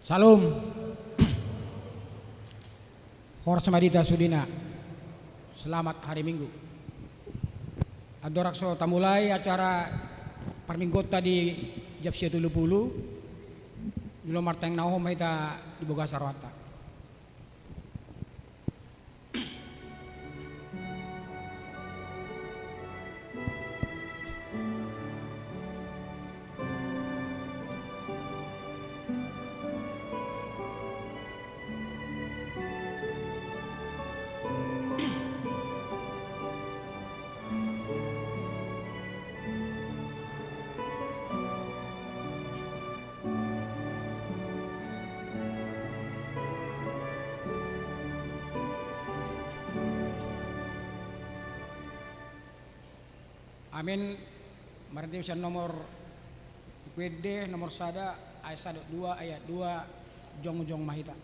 Salam. Horsa Madita Sudina. Selamat hari Minggu. Adorakso tamulai acara perminggota di Japsia 70. Julo marteng nahom kita di Boga Sarwata. Amin. Maritim nomor PD nomor sada ayat 2 ayat 2 jong mahita.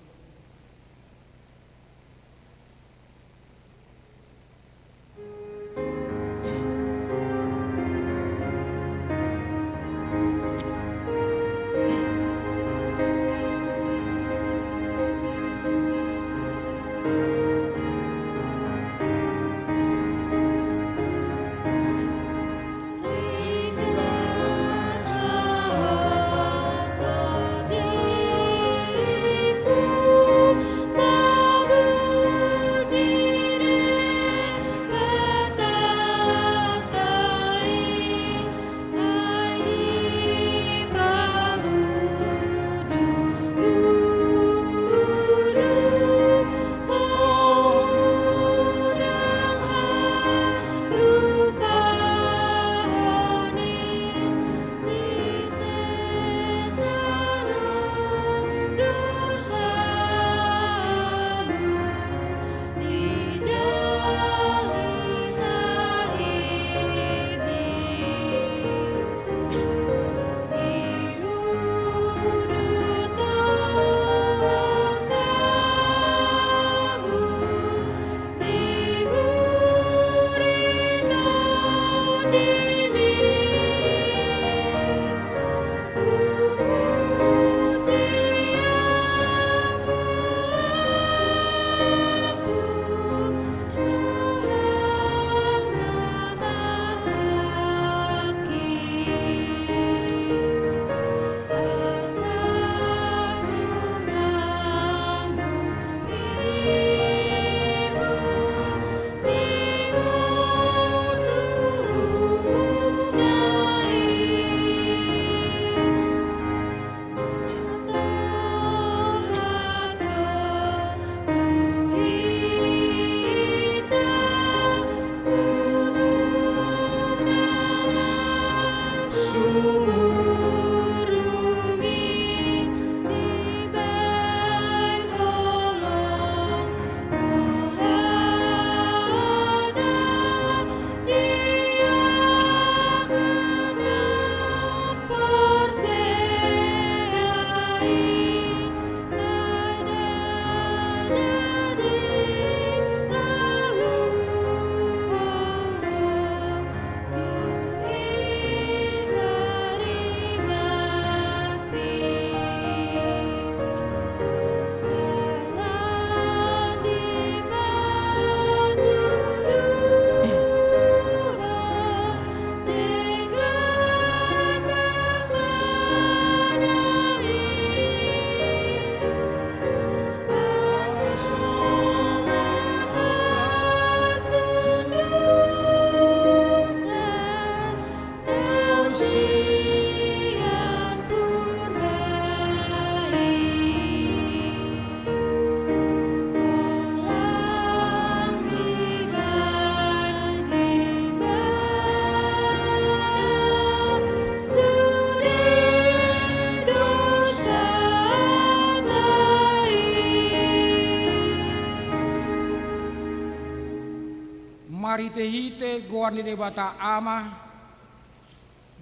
Hite goar ni debata ama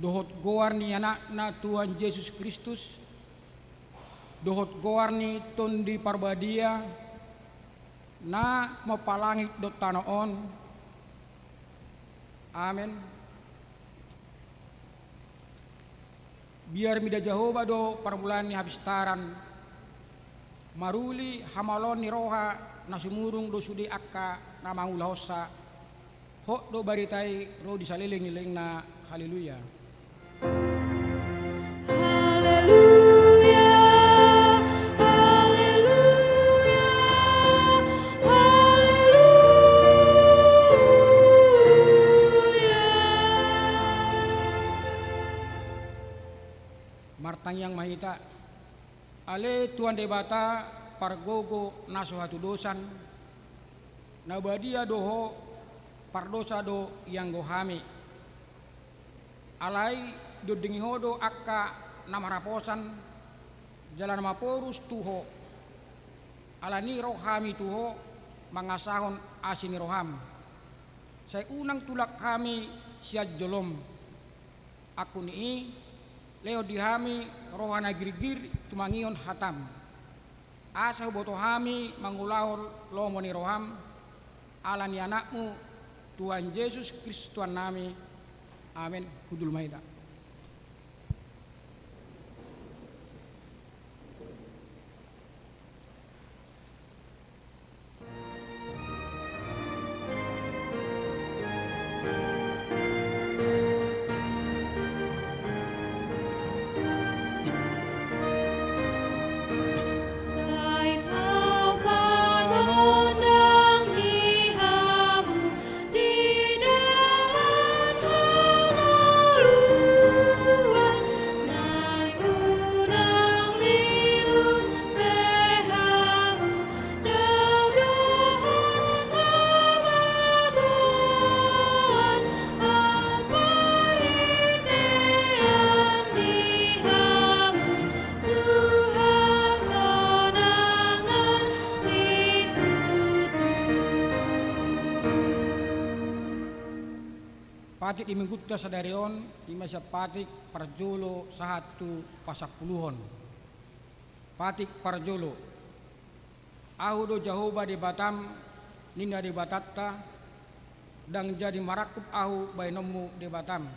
dohot goar ni anak na Tuhan Yesus Kristus dohot goar ni tondi parbadia na mapalangit dot tanaon. Amen. Biar mida Jehovah do parmulan ni habis taran maruli hamalon ni roha na sumurung do sudi akka na mangulahosa ho do baritai ro disaliling-liling na haleluya. Martang yang mahita ale tuan debata pargogo naso hatu dosan nabadia doho pardosa do yang gohami alai do dingi hodo akka namaraposan jalan maporus tuho alani rohami tuho mangasahon asini roham saya unang tulak kami siad jolom aku ni leo dihami rohana girgir tumangion hatam asa boto hami mangulahor lomoni roham alani anakmu Tuhan Yesus Kristus Tuhan nami amin. Hudul Maida. Patik di mingguta sadarion imasya patik parjolo sahatu pasapuluhon patik parjolo ahu do Jahoba di Batam nina di Batatta dang jadi marakup ahu bainomu di Batam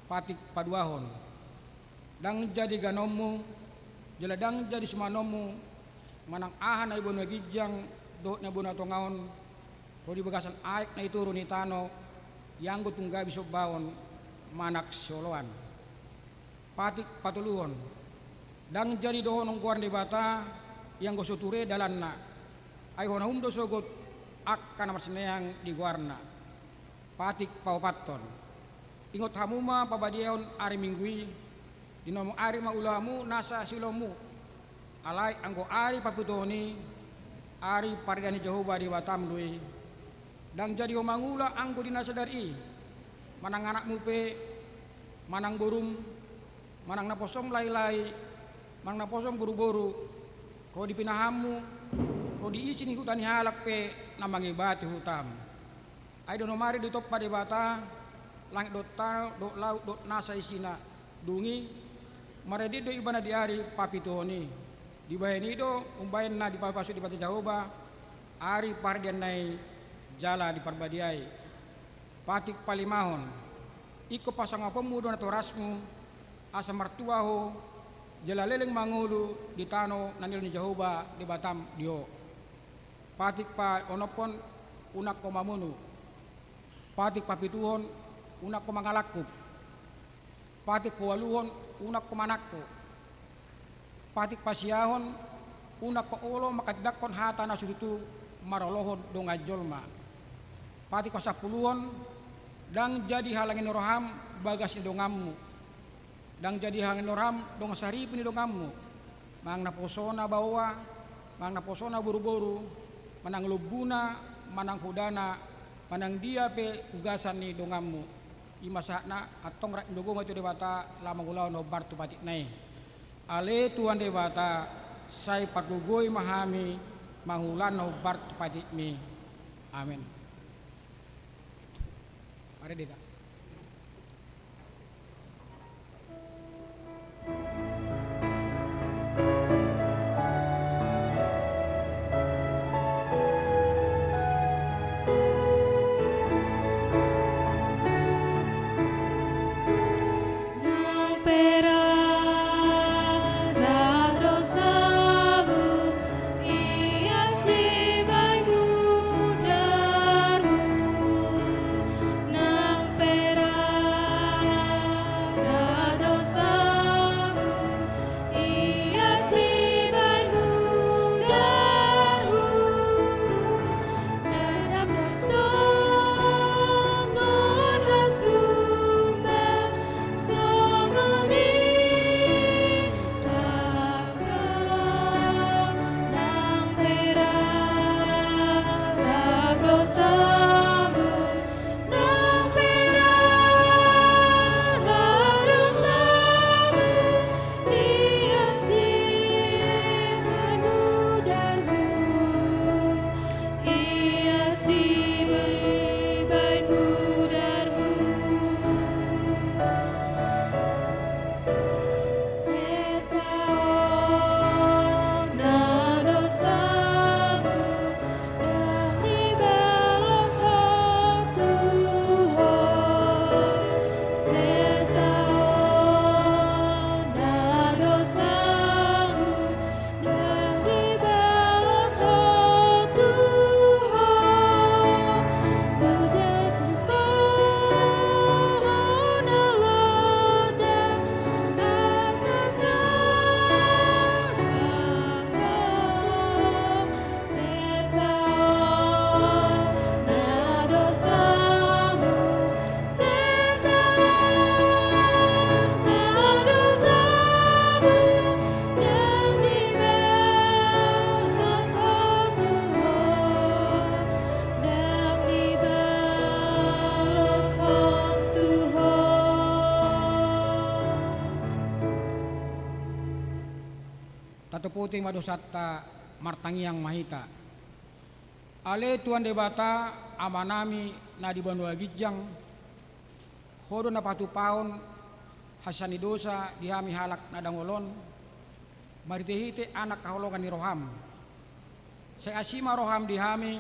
patik paduahon dang jadi ganomu jeladang jadi sumanomu manang ahan na ibon magijang do na ibon atongaon rodi bagasan aik na ituro ni tano yang gue tungga bisok bawon manak soloan patik patuluhon dang jadi dohon ongkuan di bata yang gue suture dalan na ay hona humdo sogot akan marseneang di guarna patik paupaton ingot hamuma pabadiaon ari minggui dinomong ari maulamu nasa silomu alay anggo ari paputoni ari pargani Jehovah di Batam dui dang jadi omangula anggo dinasadari manang anak mupe manang burung manang naposom lay-lay manang naposom buru-buru ro dipinahamu ro diisi ni hutan halak pe namangibati hutam ay dono mari di toppa di bata langit dot tanah dot laut dot nasa isina dungi maredi do ibana di ari papitoni di bayani do umbayan na di papasu di bata Jahoba ari pardian nai jala di parbadiai patik palimahon iko pasang pemuda na torasmu asa martuaho jala leleng mangulu di tano nanil ni Jahoba di Batam dio patik pa onopon unak ko mamunu patik papituhon unak ko mangalakup patik pawaluhon unak ko manakko patik pasiyahon unak ko ulo makatidakon hata na sudutu marolohon do ngajolma patik pasapuluhon dang jadi halangin roham bagas ni dongammu dang jadi halangin roham dong saripin ni dongammu mang naposona bawa mang naposona buru-buru manang lubuna manang hudana manang dia pe ugasan ni dongammu imasakna atong rak ndogo matu debata lamang ulau no bartu patik nai ale tuan debata sai patugoi mahami mangulan no bartu patik mi amin. Mari Deda. Nang pera rado sabu tatuputi madosatta martangiang mahita. Ale tuan debata amanami na di Bandua Gijang hodo na patupaon hasani dosa dihami halak na dangolon maritehite anak kahologan ni roham. Saya asima roham dihami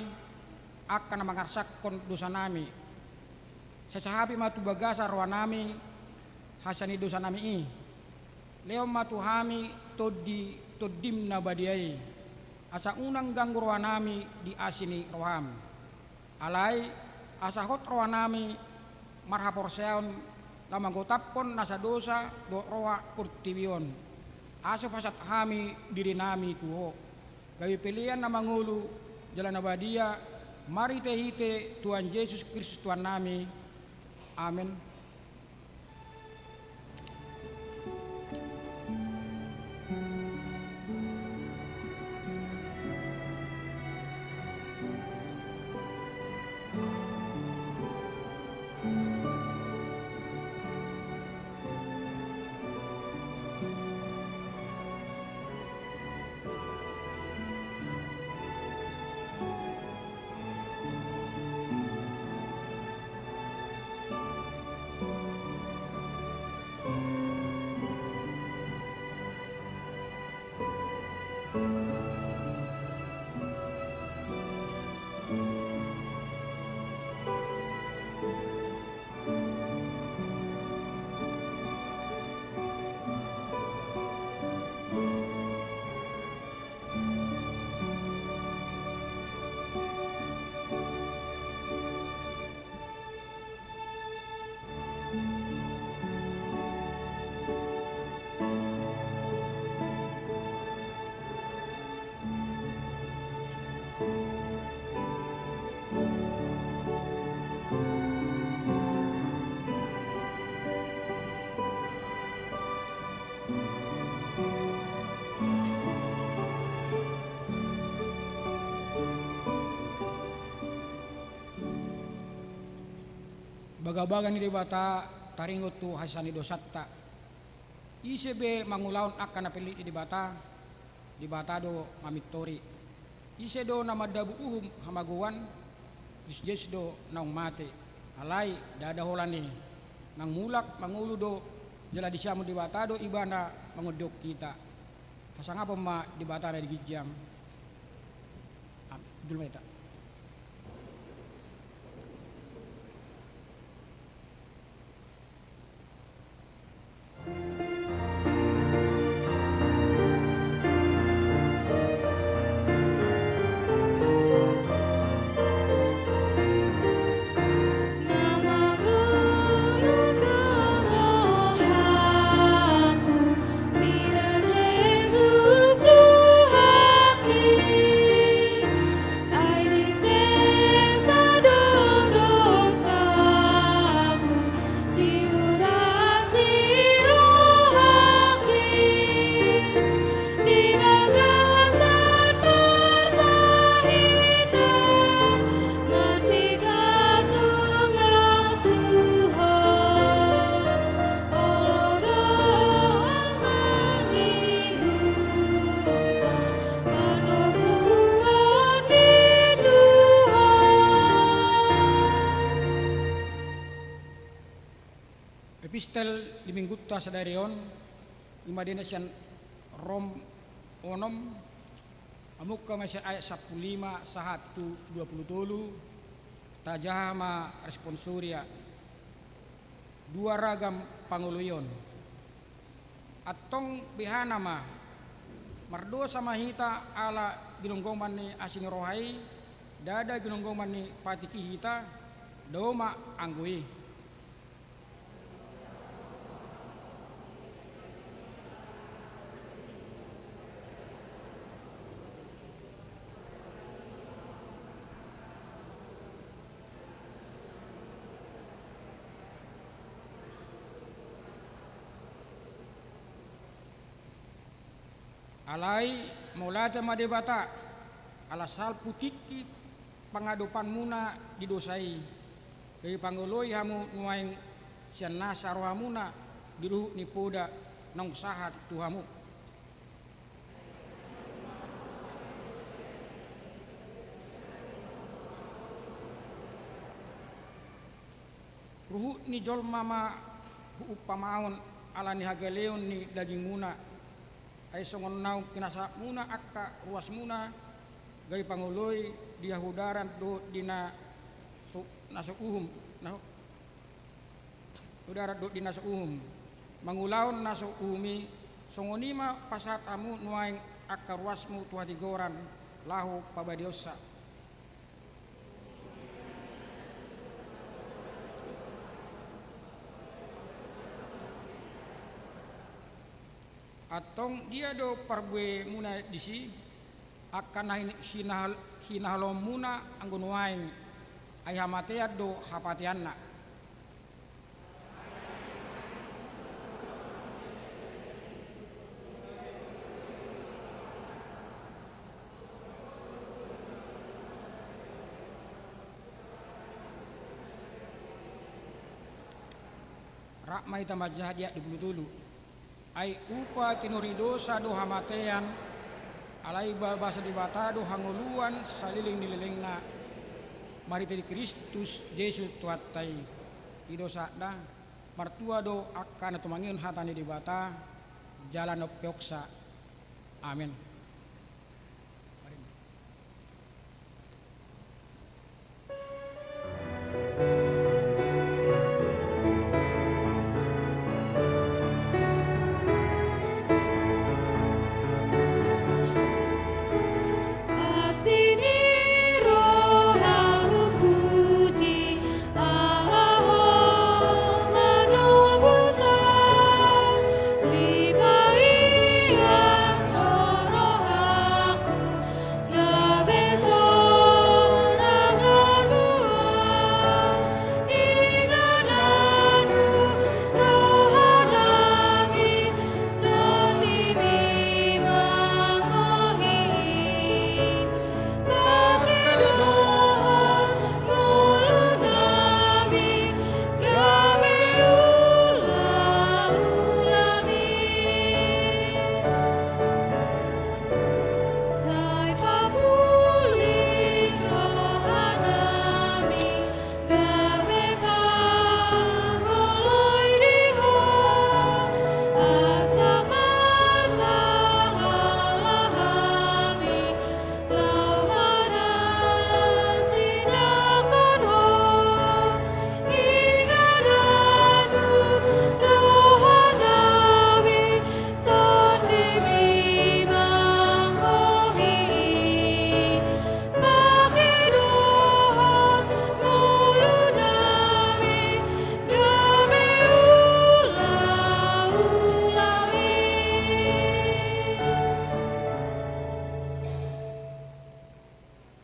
akan mangarsakon dosa nami. Saya sahabi matu bagasa rohanami hasani dosa nami i. Leo matu hami todim na badiai. Asa unang ganggu rohanami di asini roham. Alai asa hot rohanami marhapor seon lamang gotapon nasa dosa do roha purtibion. Aso pasat hami diri nami tuho. Gawi pilihan na mangulu jalan abadia mari tehite Tuhan Yesus Kristus Tuhan nami. Amin. Bagabagan ni debata taringot tu hasani dosatta. Isebe mangulaon akan napili di debata do mamitori. Ise do namadabu uhum hamaguan Yesus do naung mate. Alai dadaholani nang mulak mangulu do jala disiamu debata do ibana mangudok kita. Pasang apa ma debata di Gijang. Jul meta. Epistel liminggutta sadarion imadina siyan Rom onom amukka masya ayat 15 sahatu 27 tajama responsuria dua ragam panguluyon atong bihanama mardo sama hita ala ginunggoman ni asing rohai dada ginunggoman ni patiki hita doma anggui. Alai mulata madebata alasal putiki pangadupan muna didosai kay panguloi hamu nuaing sian nasa rohamuna diruh ni poda nong sahat tuhamu ruhu ni jolma ma upamaon ala ni hagaleon ni daging muna ay songon naw kinasa muna akka ruas muna gay panguloy di Yahudaran do dina naso uhum na udara do dina so uhum mangulaon naso umi songonima pasat amu nuaing akka ruasmu tuha tigoran lahu pabadiosa atong dia do parbue muna disi akan hinahalom muna anggun waing ay hamatea do hapatianna rakmai tamajah dia di dulu ay upa tinuridosa do hamatean alay babasa di bata do hanguluan saliling nililingna marita di Kristus Yesus tuatay idosa da martua do akan tumangin hatani di bata jalan opyoksa amin.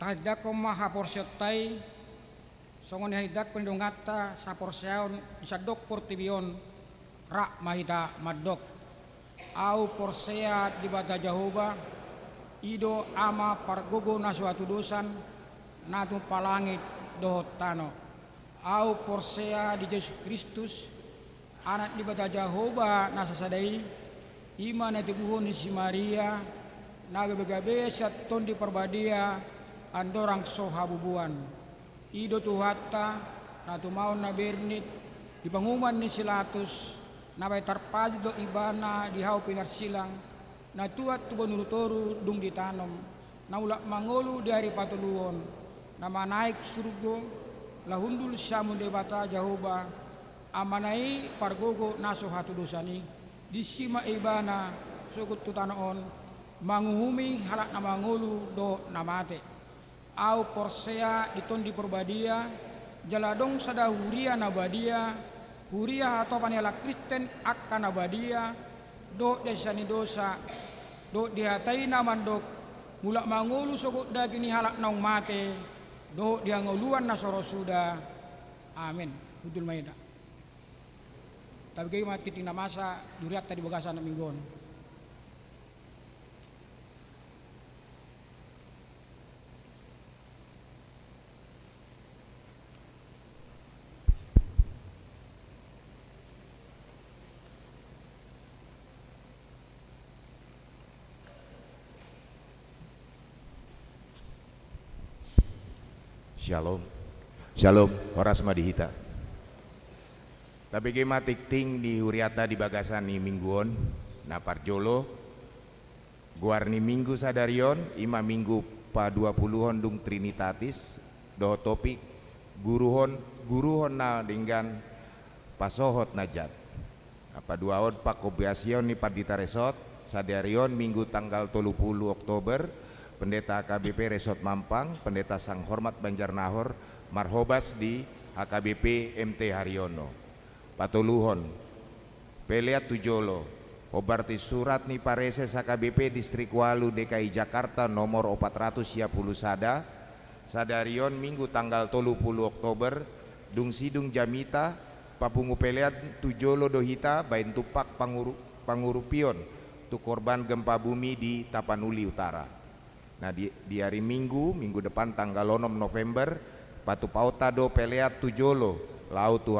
Hadak ko mahaporsyotay songon hadak ko ndongata sa porsyaon isadok portibion ra mahita madok au porsea di bata Jehova ido ama pargogo na suatu dosan natu palangit dohotano au porsea di Yesus Kristus anak di bata Jehova nasasadai ima na tibuhon ni si Maria nagabagabe sa tondi perbadia andorang sohabubuan ido tuhatta na tumaon na bernit di panguman ni silatus na bay tarpadi do ibana di hau pilar silang na tuat tubonurutoru dung ditanom na ulak mangolu dari patuluon na manaik surgo lahundul syamun debata Jehova amanai pargogo naso hatu dosani di sima ibana sugut tutanoon manguhumi halak na mangolu do namate au porsea ditondi perbadia jaladong sada huria nabadia huria atau panela Kristen akan nabadia do desani dosa do dihatai namandok mulak mangulu sokok dagini halak naung mate do dia ngoluan nasoro sudah amin hudul maida tapi kay mat kiting namasa duriat tadi bagasan na minggon. Shalom, shalom, horas madihita. Tabege matik ting di huriata di bagasan ni mingguon na parjolo guar ni minggu sadarion ima minggu pa 20-on dung Trinitatis doho topik guruhon na dengan pasohot najat apa duaon pa kobiasion ni Pardita Resort sadarion minggu tanggal 30 Oktober Pendeta HKBP Resort Mampang Pendeta Sang Hormat Banjarnahor marhobas di HKBP MT Haryono patuluhon peleat tujolo obarti surat ni parese HKBP Distrik Walu DKI Jakarta nomor 410 sadarion minggu tanggal 30 Oktober dung sidung jamita papungu peleat tujolo dohita bain tupak pangurupion tu korban gempa bumi di Tapanuli Utara. Nah di hari minggu depan tanggal 6 November patu pauta do peleat tujolo lau tu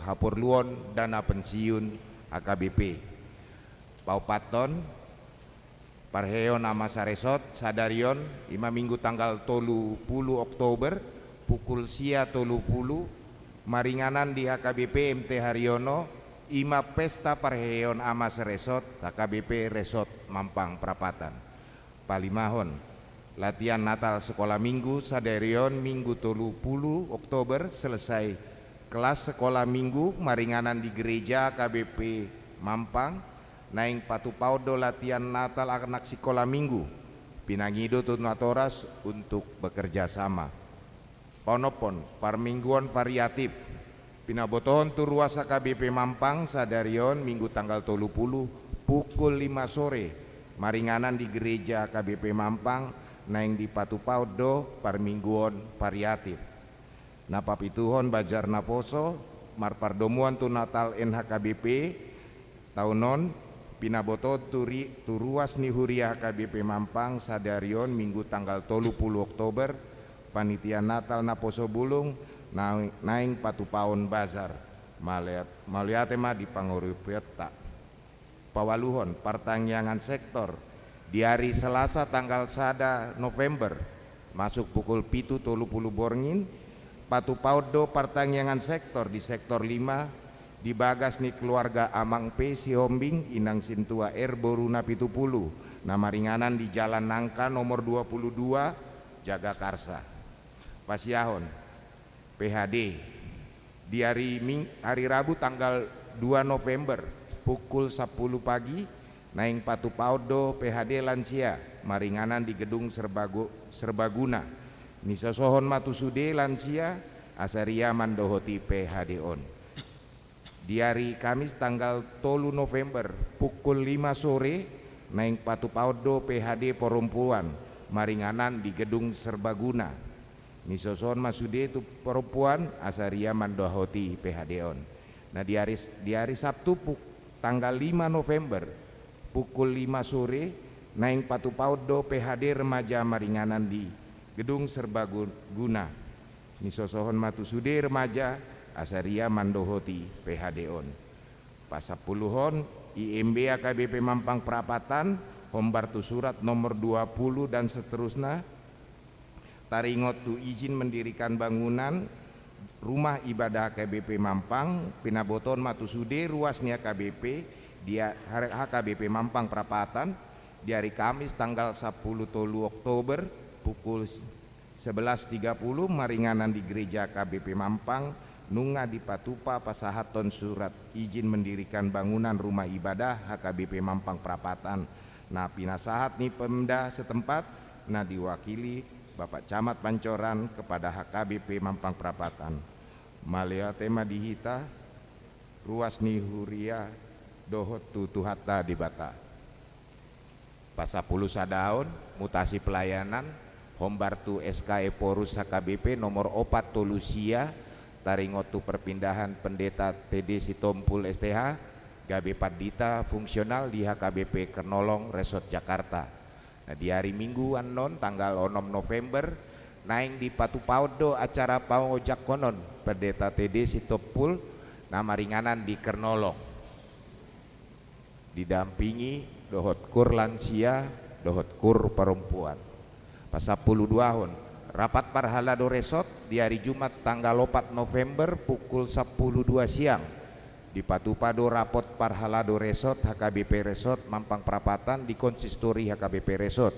hapurluon dana pensiun HKBP paupaton parheo nama saresot sadarion ima minggu tanggal 30 Oktober pukul sia 30 maringanan di HKBP MT Haryono ima pesta parheon ama saresot HKBP Resort Mampang Prapatan palimahon latihan Natal sekolah minggu sadarion minggu 30 Oktober selesai kelas sekolah minggu maringanan di gereja KBP Mampang naing patu paudo latihan Natal anak sekolah minggu pinangido tunatoras untuk bekerja sama ponopon parmingguan variatif pinabotohon tu ruas KBP Mampang sadarion minggu tanggal 30 pukul 5 sore maringanan di gereja KBP Mampang naing di patu paudo parmingguan variatif napapituhon Bajar Naposo marpardomuan tu Natal NHKBP taunon pinaboto tu ruas ni huria HKBP Mampang sadarion minggu tanggal 30 Oktober panitia Natal Naposo Bulung naing patu paon bazar maliate ma di pangurupeta pawaluhon partangyangan sektor di hari Selasa tanggal 1 November masuk pukul 7.30 borngin patu paudo partangyangan sektor di sektor 5 di bagas ni keluarga Amang P si Hombing Inang Sintua R Boruna Pitupulu nama ringanan di Jalan Nangka nomor 22 Jagakarsa Pasiahon PHD di hari Rabu tanggal 2 November pukul 10 pagi naing patu paudo PHD lansia maringanan di gedung Serbaguna Nisosohon Matusude lansia asaria mandohoti PHD on. Di hari Kamis tanggal 3 November pukul 5 sore naing patu paudo PHD perempuan maringanan di gedung Serbaguna. Nisosohon Masude itu perempuan asaria mandohoti PHD on. Nah di hari Sabtu tanggal 5 November pukul 5 sore naing patu paudo PHD remaja maringanan di gedung Serbaguna Nisosohon Matusude remaja asaria mandohoti PHD on pasapuluhon IMB AKBP Mampang Prapatan hombar tu surat nomor 20 dan seterusnya taringot tu izin mendirikan bangunan rumah ibadah HKBP Mampang pinaboton Matusude ruasnya KBP di HKBP Mampang Prapatan di hari Kamis tanggal 10 Oktober pukul 11.30 maringanan di gereja KBP Mampang nunga di Patupa pasahaton surat izin mendirikan bangunan rumah ibadah HKBP Mampang Prapatan nah pinasahat nih Pemda setempat nah diwakili Bapak Camat Pancoran kepada HKBP Mampang Prapatan malia tema dihita ruas nih huria dohot tutuhata di bata pasapuluh sadaun mutasi pelayanan Hombartu SKE Porus HKBP nomor 4 Tolusia taringotu perpindahan pendeta TD Sitompul STH Gabe Pardita fungsional di HKBP Kernolong Resort Jakarta. Nah di hari Minggu non tanggal 6 November naing di Patu Paudo acara pangojak konon pendeta TD Sitompul nama ringanan di Kernolong didampingi dohot kur lansia dohot kur perempuan pasapuluh duahon rapat parhalado resort di hari Jumat tanggal 4 November pukul 10.02 siang di Patupado rapot Parhalado Resort HKBP Resort Mampang Perapatan di konsistori HKBP Resort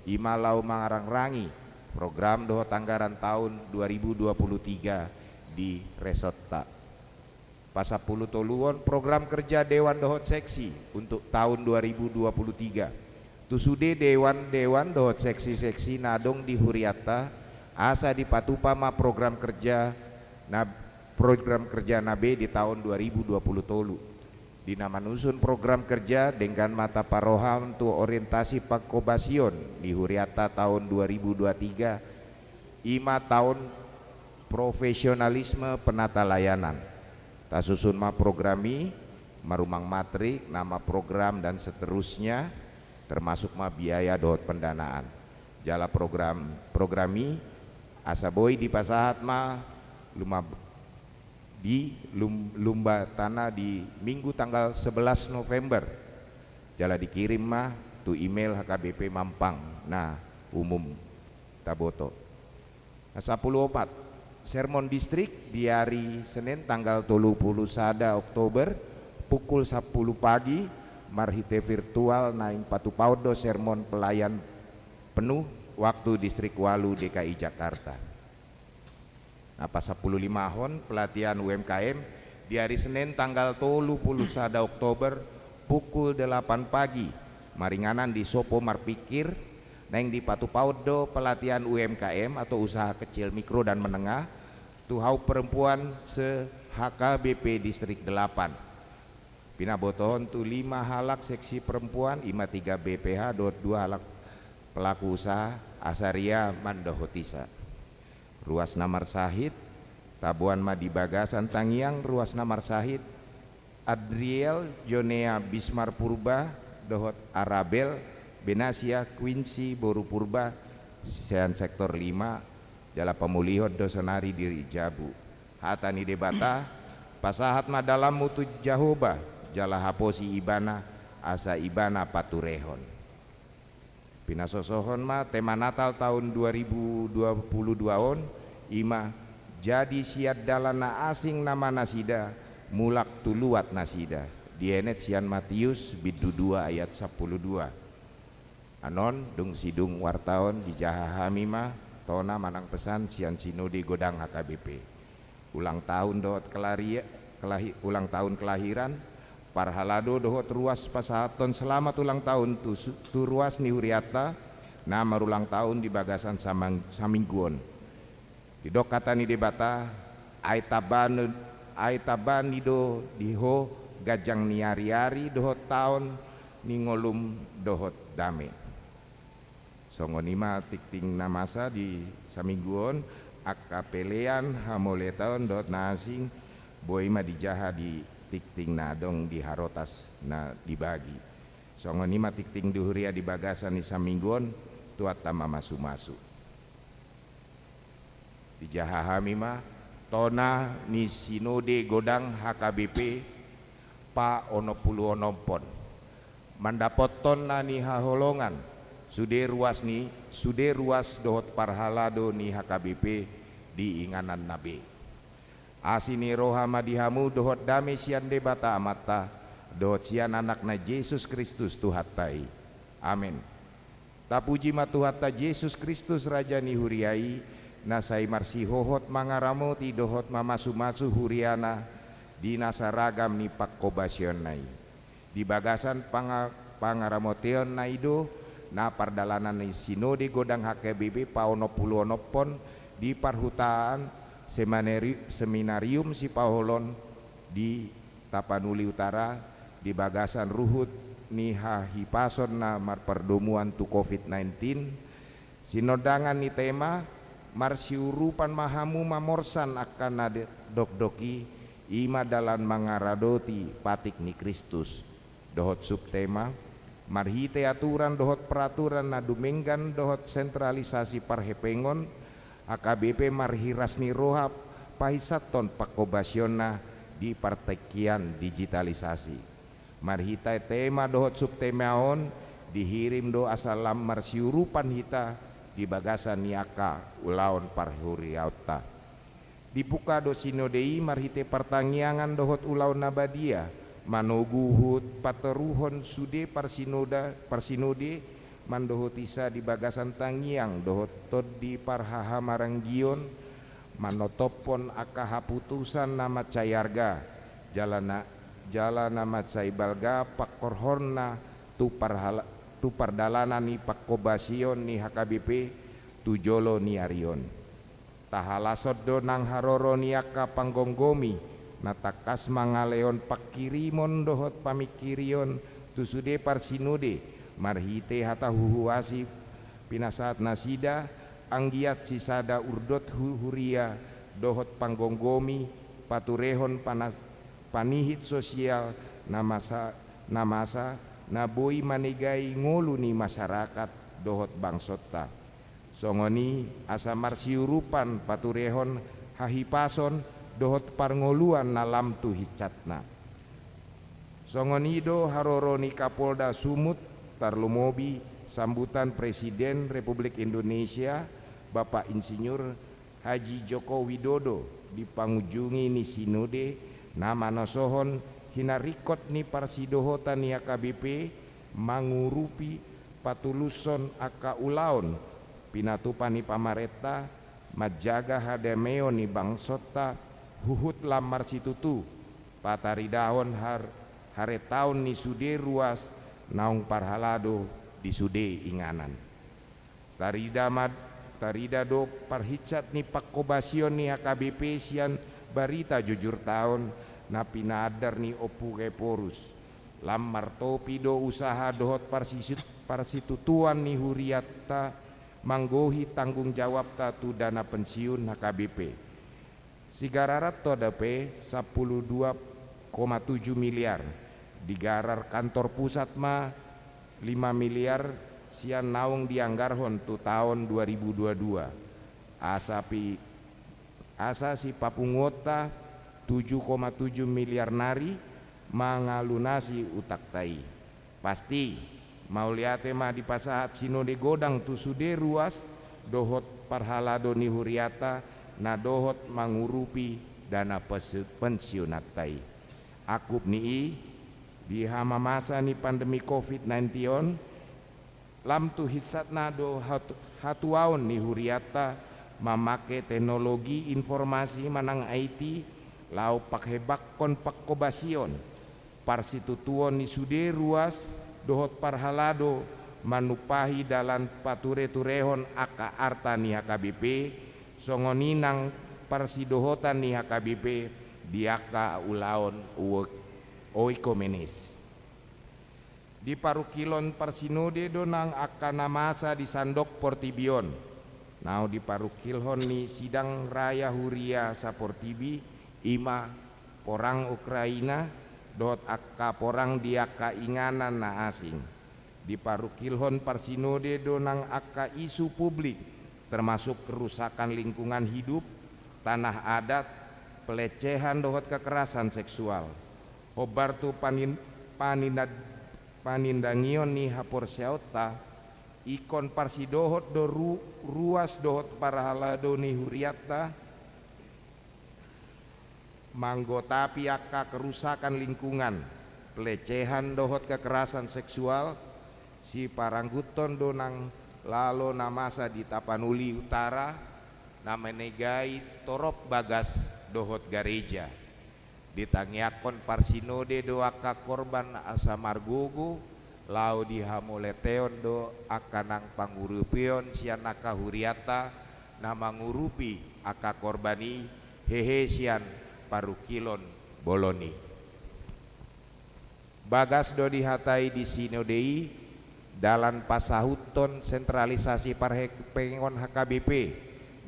Imalau Mangarangrangi program dohot anggaran tahun 2023 di Resort Ta. Pasapuluh toluon program kerja Dewan Dohot Seksi untuk tahun 2023. Tusude Dewan Dohot Seksi nadong di Huriata asa di Patupama program kerja nabe di tahun 2020 tolu. Dinamanusun program kerja dengan mata paroham untuk orientasi pakobasion di Huriata tahun 2023 ima tahun profesionalisme penata layanan. Tasusun ma programi marumang matrik nama program dan seterusnya termasuk ma biaya dohot pendanaan. Jala programi asaboi di pasahat ma lumba tanah di Minggu tanggal 11 November. Jala dikirim mah tu email HKBP Mampang. Nah, umum Taboto. Nah, 14 sermon distrik di hari Senin tanggal 31 Oktober pukul 10 pagi marhite virtual naing Patupaudo sermon pelayan penuh waktu distrik Walu DKI Jakarta. Nah, pas 15 hon pelatihan UMKM di hari Senin tanggal 31 Oktober pukul 8 pagi maringanan di Sopo Marpikir neng di Patupaudo pelatihan UMKM atau usaha kecil mikro dan menengah tuhau perempuan se HKBP distrik 8 pinabotohon tu 5 halak seksi perempuan ima 3 BPH 2 halak pelaku usaha asaria mandohotisa. Ruas Namar Sahid Tabuan Madi Bagasan Tangiang ruas Namar Sahid Adriel Jonea Bismar Purba Dohot Arabel Benasia Quincy Boru Purba Sean sektor 5 Jala Pemulihot Dosonari Diri Jabu Hatani Debata Pasahat Madalam Mutu Jahoba Jala Haposi Ibana Asa Ibana Paturehon. Pinasosohon ma tema Natal tahun 2022 on ima jadi siat dalana asing nama nasida mulak tuluat nasida dienet sian Matius bidu 2 ayat 12 anon dung sidung wartaon di jaha hamima tona manang pesan sian sinode godang HKBP ulang tahun dohot ulang tahun kelahiran Parhalado dohot ruas pasahaton selamat ulang tahun tu ruas ni Huriata nama ulang tahun di Bagasan Samingguon di dok kata ni debata aitaban nido diho gajang niari-ari dohot tahun ni ngolum dohot dame songonima tikting namasa di Samingguon akapelean hamoletaon dohot nasing boima dijaha di tikting nadong di harotas na dibagi songonima tikting duhuria di Bagasan di Samingguon tuat tama masu-masu di jahahami mah tona ni sinode godang HKBP pa ono puluh onompon mandapot tona ni haholongan sude ruas dohot Parhalado ni HKBP di inganan nabe asini rohama dihamu dohot dame sian debata amata dohot sian anak na Yesus Kristus tuhatai amin. Tapuji matuhatta Yesus Kristus Raja ni huriai nasai marsi hohot mangaramoti dohot mamasu-masu huriana di nasaragam ni pakkobasion nai di Bagasan pangaramoteon naido na pardalanan ni sinode godang HKBP paono puluh onopon di parhutaan seminarium si Paholon di Tapanuli Utara di Bagasan Ruhut ni hahipason na marperdomuan tu COVID-19 sinodangan ni tema marsiurupan mahamu mamorsan akan dokdoki ima dalan mangaradoti patik ni Kristus dohot subtema marhite aturan dohot peraturan na dumenggan dohot sentralisasi parhepengon HKBP marhiras ni rohap pahisaton pakobasionna di partekian digitalisasi marhita tema dohot subtemaon dihirim do asalam marsiurupan hita di Bagasan niaka ulaon parhuriauta dibuka do sinodei marhite pertanggiangan dohot ulau nabadia manoguhut pateruhon sude parsinode mandohot isa di bagasan tangiang dohot tod di parhaha maranggion manotopon aka haputusan nama cayarga jalana macai balga pakorhorna tu pardalanan ni pakkobasion ni HKBP tu jolo ni arion tahalasod do nang haroro ni aka panggonggomi natakas mangaleon pakirimon dohot pamikirion tu sude parsinode marhite hata huhuasi pinasaat nasida anggiat sisada urdot huria dohot panggonggomi paturehon panihit sosial namasa naboi manegai ngolu ni masyarakat dohot bangsota songoni asa marsiurupan paturehon hahipason dohot parngoluan nalam tu hicatna songonido haroroni Kapolda Sumut tarlumobi sambutan Presiden Republik Indonesia Bapak Insinyur Haji Joko Widodo dipangunjungi ni sinode nama nosohon hinarikot ni parsidohotan ni HKBP mangurupi patuluson aka ulaon pinatupan ni pamareta majaga hadameo ni bangsota huhut lamar situtu pataridahon hare taun ni sude ruas naung parhalado di sude inganan tarida do parhicat ni pakkobasion ni HKBP sian barita jujur taun na pinadar ni opuge porus lamar topi do usaha dohot parsitutuan ni huriata manggohi tanggung jawab tatu dana pensiun HKBP sigararat todape 12,7 miliar digarar kantor pusat ma 5 miliar sian naung dianggarhon tu tahun 2022 asa si papungota 7,7 miliar nari mangalunasi utak tai pasti mau liate mah di pasahat sinode godang tu sude ruas dohot parhalado ni huriata na dohot mangurupi dana pensiunat tai akup ni di hama masa ni pandemi COVID-19 lam tu hitsatna do hatuaon ni huriata mamake teknologi informasi manang IT lau pakhebak kon pakkobasion parsitutuon ni sude ruas dohot parhalado manupahi dalan pature-turehon aka arta ni HKBP songoninang parsidohotan ni HKBP diaka ulaon oikomenes di parukilon parsinode donang akana masa di Sandok Portibion nau di parukilhon ni sidang raya huria saportibi ima porang Ukraina dot akka porang diaka inganan na asing di parukilhon parsinode donang akka isu publik termasuk kerusakan lingkungan hidup tanah adat pelecehan dohot kekerasan seksual hobar tu panindangion ni hapor seota ikon parsidohot do ruas dohot parahalado ni huriata manggotapi aka kerusakan lingkungan pelecehan dohot kekerasan seksual si parangguton donang lalo namasa di Tapanuli Utara namenegai torop bagas dohot gareja ditangiakon parsinode do aka korban asa margogo lau di hamoleteon do akanang pangurupion sian aka huriata nama ngurupi aka korbani hehe sian parukilon boloni bagas do dihatai di sinodei dalan pasahuton sentralisasi parhepengon HKBP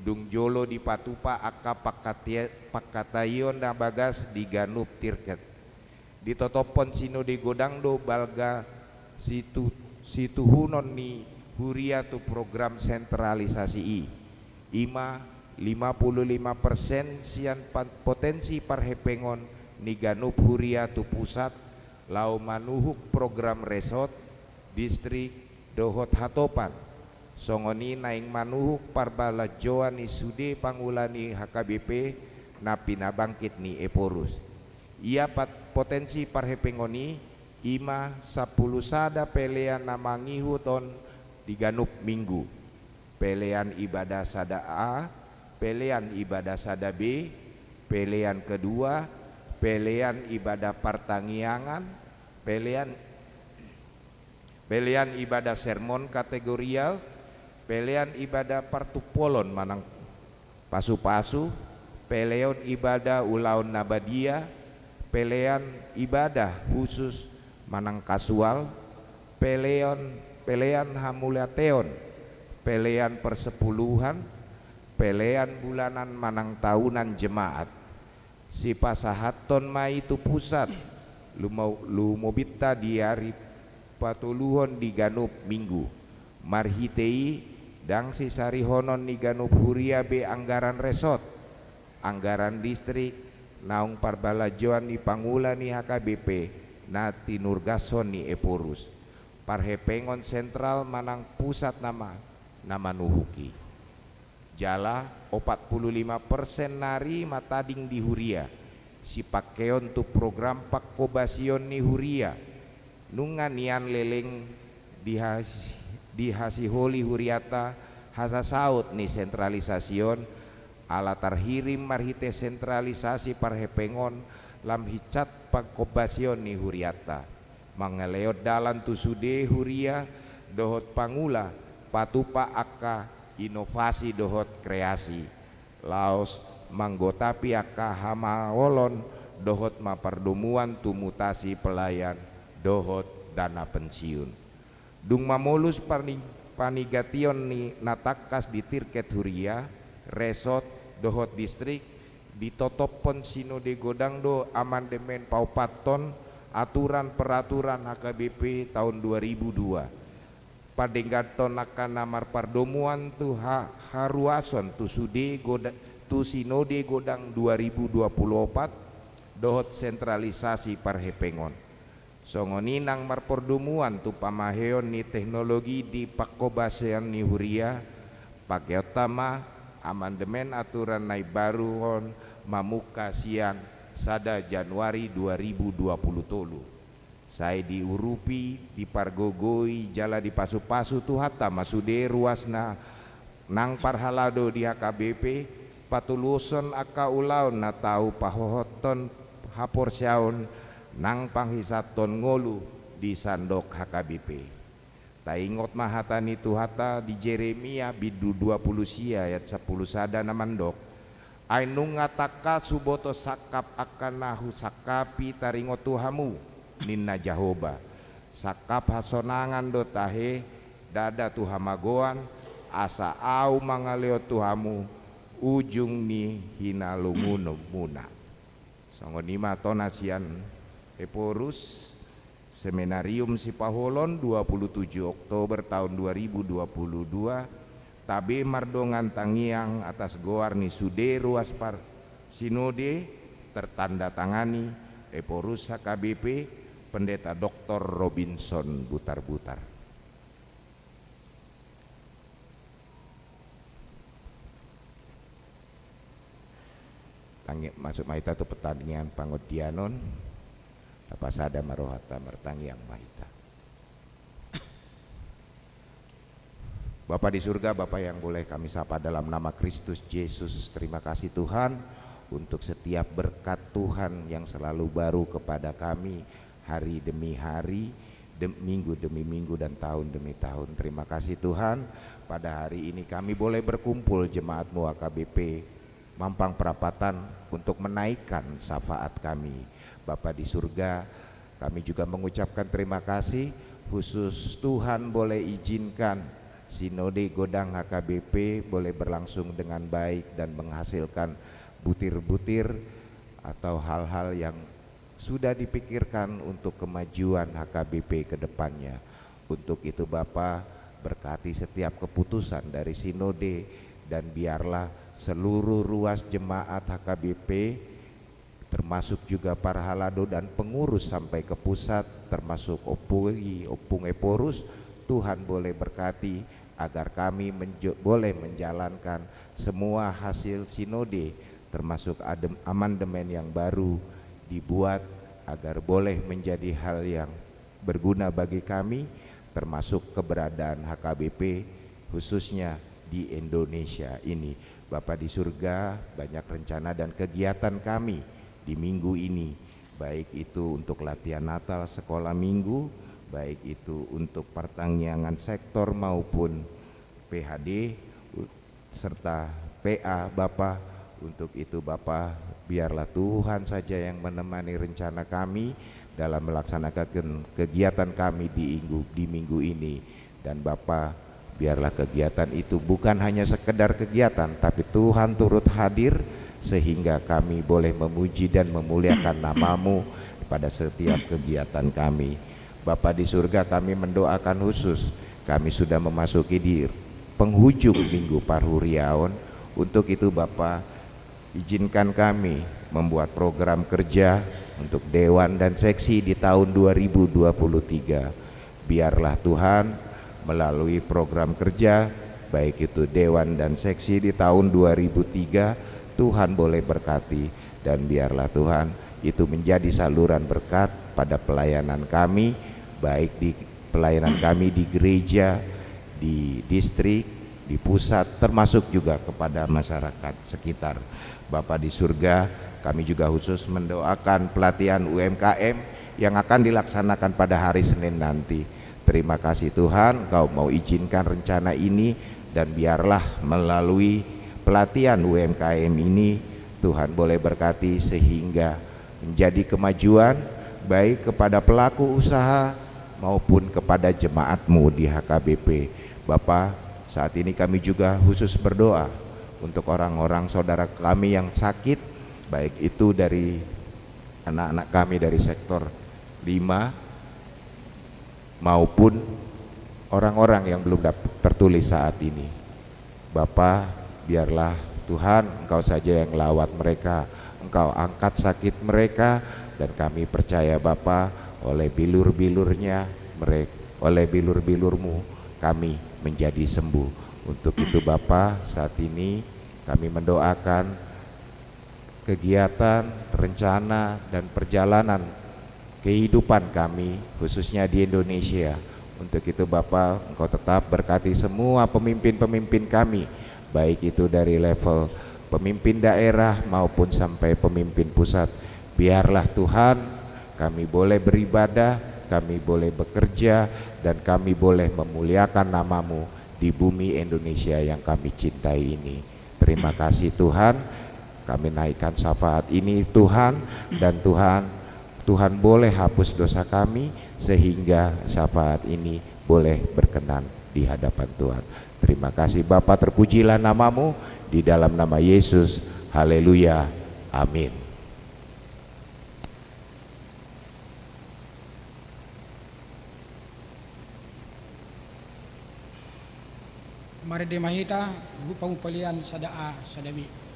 dung jolo di patupa aka pakatayon na bagas di ganup tirket ditotopon sinode godang do balga situhunon ni huria tu program sentralisasi ima 55% sian potensi parhepengon ni ganup huria tu pusat lau manuhuk program resort distrik dohot hatopan songoni naing manuhuk parbalajoan isude pangulani HKBP na pinabangkit ni Eporus. Ia potensi parhepengoni ima 10 sada pelean na mangihuton di ganup minggu. Pelean ibadah sada A, pelean ibadah sada B, pelean kedua, pelean ibadah pertangiangan, pelean ibadah sermon kategorial, pelean ibadah partupolon manang pasu-pasu, peleon ibadah ulaun nabadia, pelean ibadah khusus manang kasual, pelean hamulateon, pelean persepuluhan, pelean bulanan manang tahunan jemaat. Si pasahaton ma itu pusat lumobita di hari patuluhon di ganup minggu. Marhitei dang si sarihonon ni ganup huria be anggaran resort, anggaran distrik, naung parbalajoan ni pangula ni HKBP na tinurgason ni Eporus. Parhepengon sentral manang pusat nama nuhuki. Jala 45% nari matading di huria. Si pakeon tu program pakkobasion ni huria. Nungan nian leleng di hasiholi huriata hasa saut ni sentralisasion ala tarhirim marhite sentralisasi parhepengon lam hicat pakkobasion ni huriata. Mangeleot dalan tu sude huria dohot pangula patupa akka inovasi dohot kreasi laos manggotapi akka hamaolon dohot mapardomuan tu mutasi pelayan dohot dana pensiun dung mamolus panigation ni natakas di tirket huria resort dohot distrik ditotopon sinode godangdo amandemen paupaton aturan peraturan HKBP tahun 2002 padenggaton akan namar pardomuan tu haruason tu sinode godang 2024 dohot sentralisasi parhepengon songoni nang marpordomuan tu pamaheon ni teknologi di pakkobasean ni huria pakeotama amandemen aturan nai baruhon mamuka siang sada Januari 2020 saya diurupi di pargogoi jala di pasu-pasu tu hatta masude ruasna nang parhalado di HKBP patuluson aka ulaun na tau pahohoton hapor syaun nang panghisaton ngolu di sandok HKBP. Taingot mahatani tu hatta di Jeremia bidu 20 sia ayat 10 sada namandok ainung ngataka suboto sakap akan nahu sakapi taringot tuhamu Ninna Jahoba sakap hasonangan do tahe dada tuhamagoan asa au mangaleo tuhamu ujung ni hinalunguno muna songonima tonasian Eporus Seminarium Sipaholon 27 Oktober tahun 2022 tabe mardongan tangiang atas goar ni sude ruas par sinode tertanda tangani Eporus HKBP Pendeta Dr. Robinson Butar-Butar. Tangi masuk mahita tu pertandingan pangodianon tapasada marohata mertangiang mahita. Bapa di surga, Bapa yang boleh kami sapa dalam nama Kristus Yesus, terima kasih Tuhan untuk setiap berkat Tuhan yang selalu baru kepada kami hari demi hari, minggu demi minggu dan tahun demi tahun. Terima kasih Tuhan, pada hari ini kami boleh berkumpul jemaat-Mu HKBP Mampang Perapatan untuk menaikkan syafaat kami. Bapa di surga, kami juga mengucapkan terima kasih khusus Tuhan boleh izinkan Sinode Godang HKBP boleh berlangsung dengan baik dan menghasilkan butir-butir atau hal-hal yang sudah dipikirkan untuk kemajuan HKBP ke depannya. Untuk itu Bapa berkati setiap keputusan dari Sinode dan biarlah seluruh ruas jemaat HKBP termasuk juga para halado dan pengurus sampai ke pusat termasuk Opung Eporus, Tuhan boleh berkati agar kami boleh menjalankan semua hasil sinode termasuk amandemen yang baru dibuat agar boleh menjadi hal yang berguna bagi kami, termasuk keberadaan HKBP khususnya di Indonesia ini. Bapa di surga, banyak rencana dan kegiatan kami di minggu ini, baik itu untuk latihan Natal sekolah minggu, baik itu untuk pertanggiangan sektor maupun PHD serta PA. Bapa, untuk itu Bapa, biarlah Tuhan saja yang menemani rencana kami dalam melaksanakan kegiatan kami di minggu ini. Dan Bapa, biarlah kegiatan itu bukan hanya sekedar kegiatan, tapi Tuhan turut hadir sehingga kami boleh memuji dan memuliakan nama-Mu pada setiap kegiatan kami. Bapa di surga, kami mendoakan khusus, kami sudah memasuki di penghujung minggu Parhuriaon. Untuk itu Bapa, izinkan kami membuat program kerja untuk dewan dan seksi di tahun 2023. Biarlah Tuhan melalui program kerja, baik itu dewan dan seksi di tahun 2003, Tuhan boleh berkati, dan biarlah Tuhan itu menjadi saluran berkat pada pelayanan kami, baik di pelayanan kami di gereja, di distrik, di pusat, termasuk juga kepada masyarakat sekitar. Bapa di surga, kami juga khusus mendoakan pelatihan UMKM yang akan dilaksanakan pada hari Senin nanti. Terima kasih Tuhan, Engkau mau izinkan rencana ini, dan biarlah melalui pelatihan UMKM ini Tuhan boleh berkati sehingga menjadi kemajuan baik kepada pelaku usaha maupun kepada jemaat-Mu di HKBP. Bapa, saat ini kami juga khusus berdoa untuk orang-orang saudara kami yang sakit, baik itu dari anak-anak kami dari sektor 5 maupun orang-orang yang belum tertulis saat ini. Bapa, biarlah Tuhan Engkau saja yang lawat mereka, Engkau angkat sakit mereka, dan kami percaya Bapa, oleh bilur-bilurnya mereka, oleh bilur-bilur-Mu kami menjadi sembuh. Untuk itu Bapa, saat ini kami mendoakan kegiatan, rencana, dan perjalanan kehidupan kami khususnya di Indonesia. Untuk itu Bapa, Engkau tetap berkati semua pemimpin-pemimpin kami, baik itu dari level pemimpin daerah maupun sampai pemimpin pusat. Biarlah Tuhan kami boleh beribadah, kami boleh bekerja, dan kami boleh memuliakan nama-Mu di bumi Indonesia yang kami cintai ini. Terima kasih Tuhan, kami naikkan syafaat ini Tuhan, dan Tuhan boleh hapus dosa kami sehingga syafaat ini boleh berkenan di hadapan Tuhan. Terima kasih Bapa, terpujilah nama-Mu di dalam nama Yesus. Haleluya. Amin. Mari dimahita pangupalian sadaa sadami.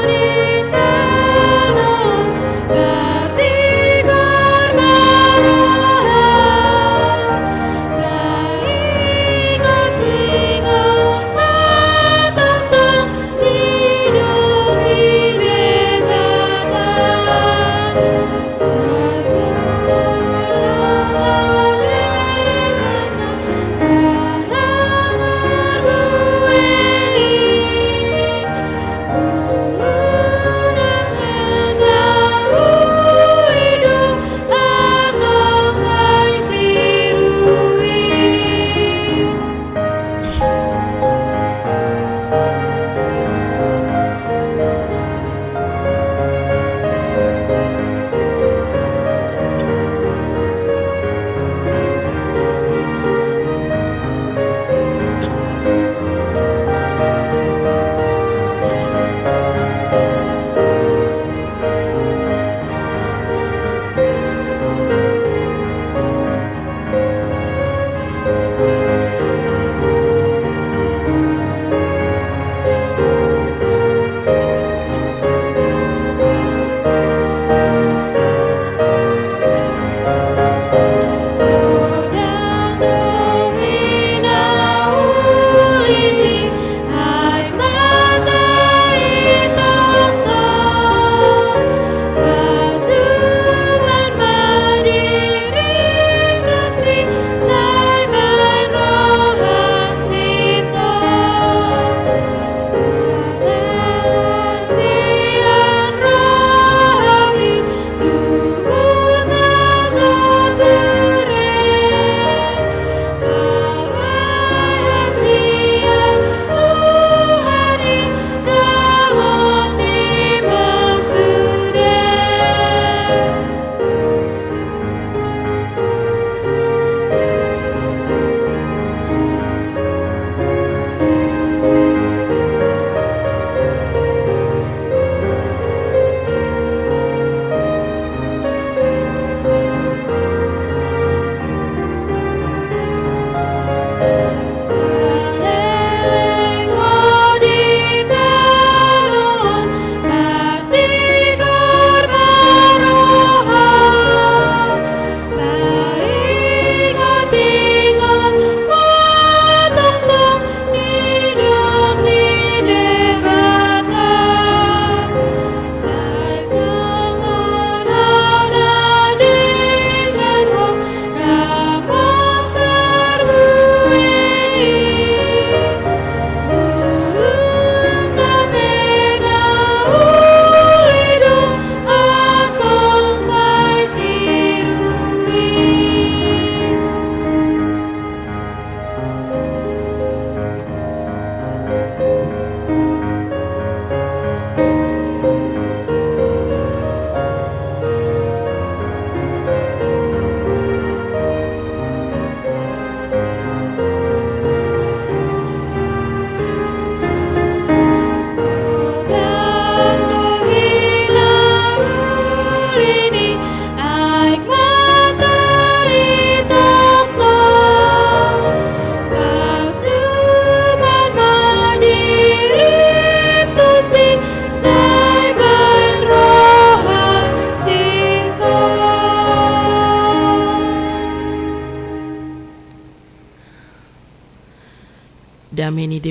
Selamat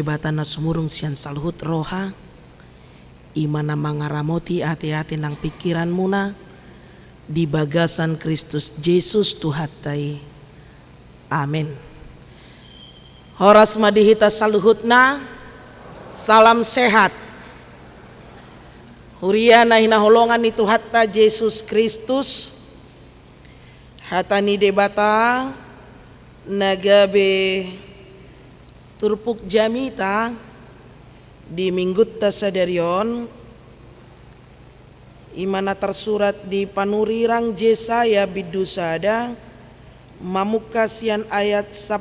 debata na sumurung sian saluhut roha, imana mangaramoti hati-hati nang pikiran muna, di bagasan Kristus Yesus Tuhatai. Amin. Horas madihita saluhutna, salam sehat. Huria na hinaholongan ni Tuhatta Yesus Kristus, hatani debata nagabe turpuk jamita di minggutta sadarion imana tersurat di panurirang Jesaya bidusada mamukasian ayat 10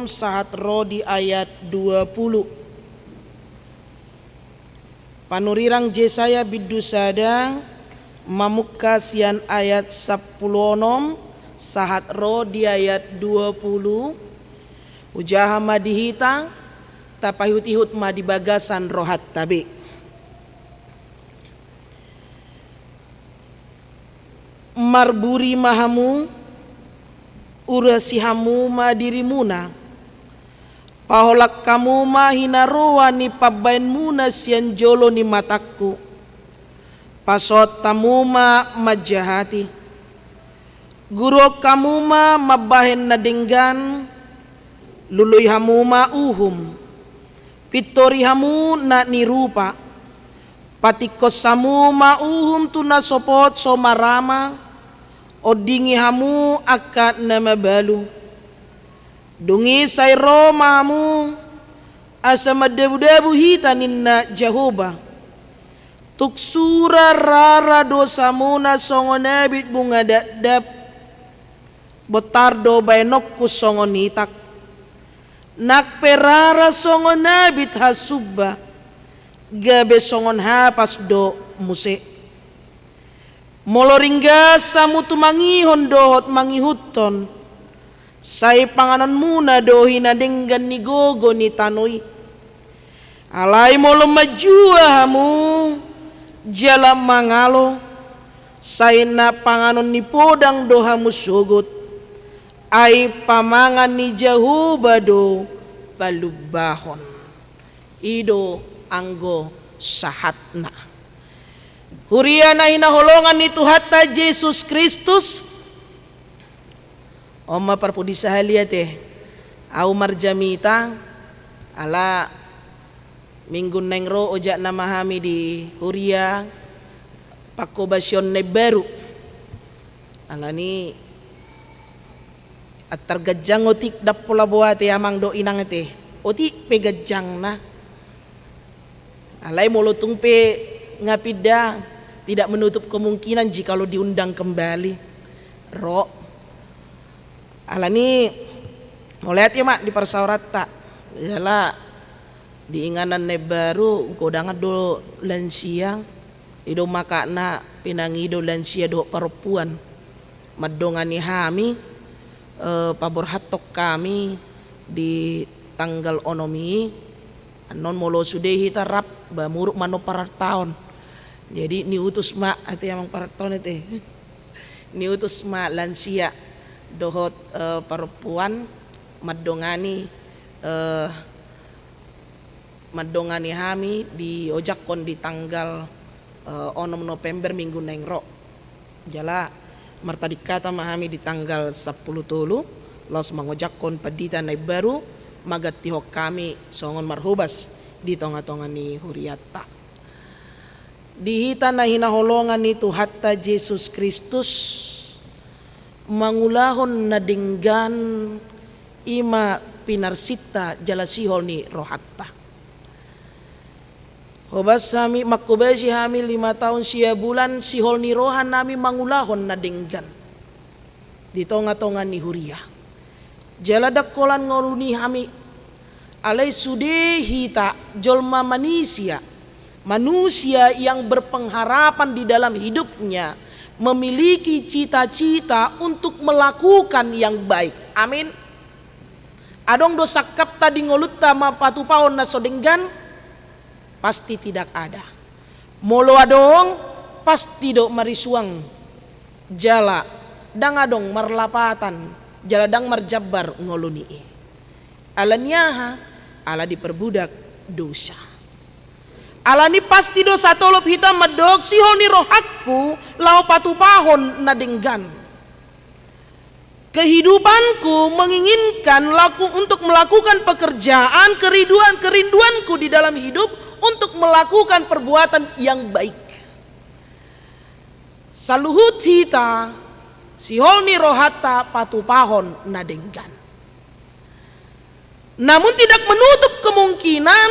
sahat ro di ayat 20. Panurirang Jesaya bidusada mamukasian ayat 10 sahat ro di ayat 20. Ujaha madihita tapahut-ihut madibagasan rohat tabi. Marburi mahamu urasihamu madirimuna paholak kamu mahinaroa ni pabain muna sian jolo ni mataku pasot tamu majahati guru kamu mabahen nadinggan luluy hamu uhum pitori hamu na nirupa patikos samu uhum tuna sopot somarama odingi hamu akat nama balu dungi sayro mamu asa madabu-dabu hitanin na Jehovah tuksura rara dosamu na songonabit bunga dadap botardo bainokku songonitak nakperara songonabit hasubba gabe songon hapas do muse moloringga samu tumangihon dohot mangihuton say panganan muna dohi na denggan ni gogo ni tanoi alay molo majua hamu jalam mangalo say na panganon ni podang doha musugot ay pamangan ni Jehovah do palubahon ido anggo sahatna. Huria na hinaholongan ni Tuhatta Yesus Kristus Oma parpudi sahaliate au marjamita ala minggu nengro ojak namahami di Huria pakobasyon ne baru ala ni at targajang otik dapola buate amang do inang ete otik pegajang na alai molotung pe ngapida tidak menutup kemungkinan jika lo diundang kembali ro alani mau lihat ya mak di persaurat tak ialah diinganan ne baru kodangan do lansia ido makana pinangido lansia do perempuan madongani hami pabor hatok kami di tanggal onomi non molo sudehi tarap bamuruk mano parar tahun jadi ni utus mak ati amang parar tahun itu ni utus mak lansia dohot perempuan madongani hami di ojakon di tanggal 6 November minggu nengro jala marta dikata mahami di tanggal 10 tulu los mangojakon padita nai baru magat tihok kami songon marhubas di tonga-tonga ni Huriata dihita na hinaholongan ni Tuhatta Yesus Kristus mangulahon na dinggan ima pinarsita jalasihol ni rohatta hobas hami makubesi hami 5 tahun sia bulan sihol ni rohan nami mangulahon na dinggan di tonga-tonga ni Huria jaladak kolan ngoluni hami alai sudehita jolma manusia yang berpengharapan di dalam hidupnya memiliki cita-cita untuk melakukan yang baik. Amin. Adong dosa kap tadi ngolutta ma patupaon na sodenggan pasti tidak ada. Molo adong pasti do marisuang jala dang adong marlapatan jala dang marjabar ngoluni. Alanyaha ala diperbudak dosa. Ala ni pasti dosa tolop hitam medok sihoni rohakku lau patupahon nadenggan. Kehidupanku menginginkan untuk melakukan pekerjaan kerinduanku di dalam hidup untuk melakukan perbuatan yang baik. Saluhut hita siholni rohata patupahon nadenggan. Namun tidak menutup kemungkinan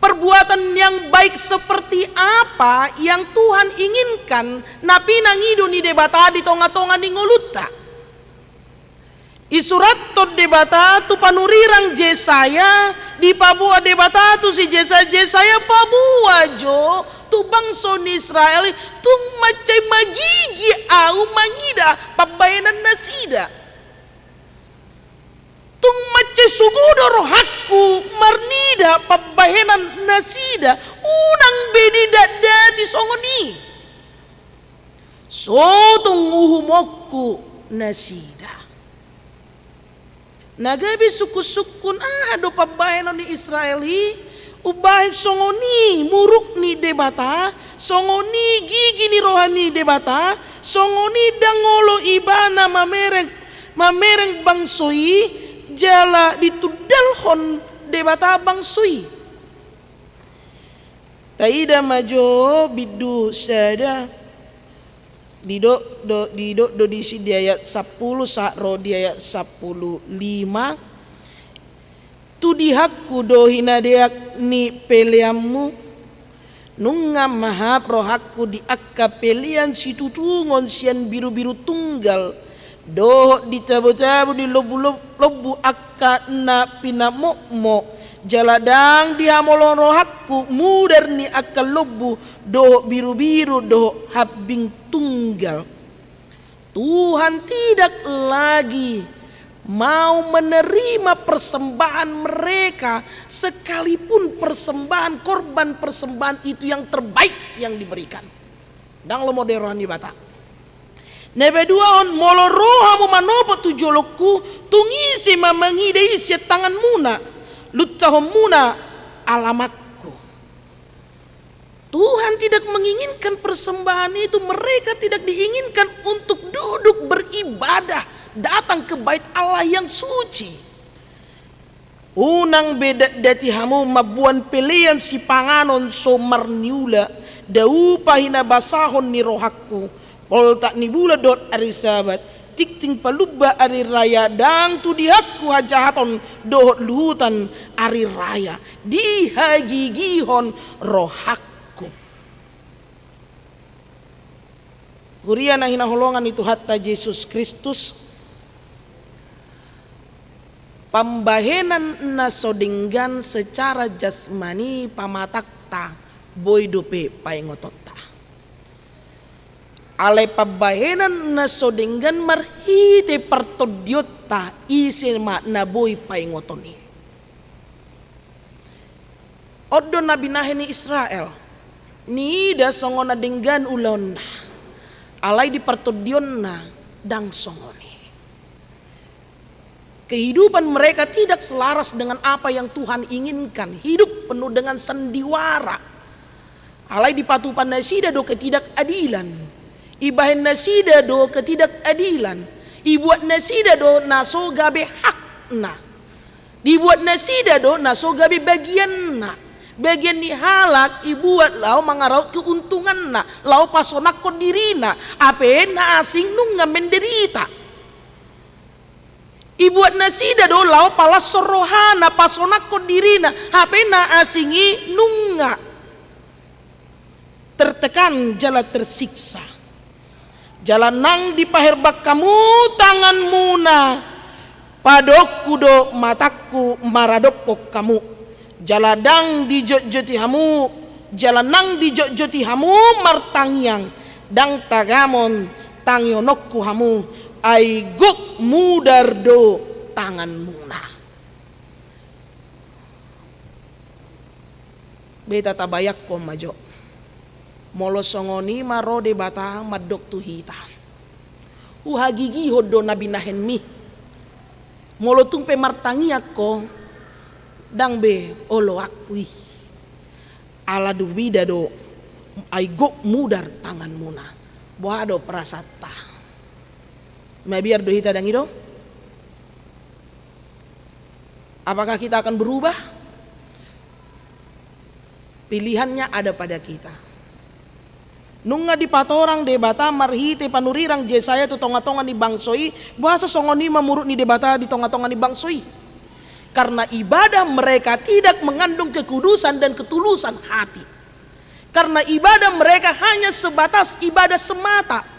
perbuatan yang baik seperti apa yang Tuhan inginkan napi nangido ni debata di tonga-tonga ni ngoluta. Isurat to debata tu panurirang Jesaya di Papua debata tu si Jesaya Papua jo tu bangsa ni Israel tu macai magigi au mangida pabayanan nasida. Tung macai sugudo rohakku marnida pabahenan nasida unang bedida dati songoni so tung uhumokku nasida nagabi suku-sukun ado pabahenan ni Israeli ubahin songoni muruk ni debata songoni gigi ni rohani debata songoni dangolo ibana mamereng bangsoi jala ditudalhon debata bangsui. Taida majo bidu sada dido di si di ayat 10 sakro di ayat 15 tu dihakku dohina deak ni peleamu nungam mahap rohakku di akka pelian si tutungon sian biru-biru tunggal doh ditabu-tabu di lobu akka na pinamokmo jaladang dihamolon rohakku mudar ni akka lobu doh biru-biru doh habing tunggal. Tuhan tidak lagi mau menerima persembahan mereka sekalipun persembahan korban persembahan itu yang terbaik yang diberikan. Dang lo modern di bata. Nebe dua on molo roha mu manopo tu jolokku tungisi mamangide isi tangan muna luttahom muna alamakku. Tuhan tidak menginginkan persembahan itu, mereka tidak diinginkan untuk duduk beribadah datang ke bait Allah yang suci. Unang beda dati hamu mabuan pelean si panganon so marniula dau pahina basahon ni rohakku. Pol tak ni bula dot ari sabat tikting palubba ari raya dang tu dihakku hajahaton dohot luhutan ari raya dihagigihon rohakku. Huria na hinaholongan itu hatta Yesus Kristus pambahenan na sodinggan secara jasmani pamatakta boydope paingotot. Ale pabahenan na sodinggan marhite partodiota isi makna boy paingotoni. Odo nabi naheni Israel ni da songona dinggan ulon alai di partodion na dang songoni. Kehidupan mereka tidak selaras dengan apa yang Tuhan inginkan. Hidup penuh dengan sandiwara. Alai di patupan nasida do ketidakadilan. Ibahin nasida do ketidakadilan. Ibuat nasida do naso gabe hakna. Dibuat nasida do naso gabe bagianna. Bagian ni halak ibuat lau mangaraut keuntungan na. Lau pasonak ko dirina. Ape na asing nung menderita. Ibuat nasida do lau palas sorohana pasonak ko dirina. Ape na asingi nunga. Tertekan jala tersiksa. Jalan nang dipaherbak kamu tangan muna padokku do mataku maradopok kamu jaladang dijot-joti hamu jalan nang dijot-joti hamu martangiang dang tagamon tangionokku hamu aiguk mudardo tangan muna. Beta tabayak ko majo molo songoni marode bata madok tu hita. Uhagigi hodo nabi nahen mi. Molo tung pe martangi ako dang be olo akui ala du bida do ai gok mudar tangan muna boado prasata biar do hita dang ido. Apakah kita akan berubah? Pilihannya ada pada kita. Nunga di patorang debata marhite panurirang Jesaya tu tonga-tonga ni bangsoi bahasa songoni mamurut ni debata di tonga-tonga ni bangsoi. Karena ibadah mereka tidak mengandung kekudusan dan ketulusan hati. Karena ibadah mereka hanya sebatas ibadah semata.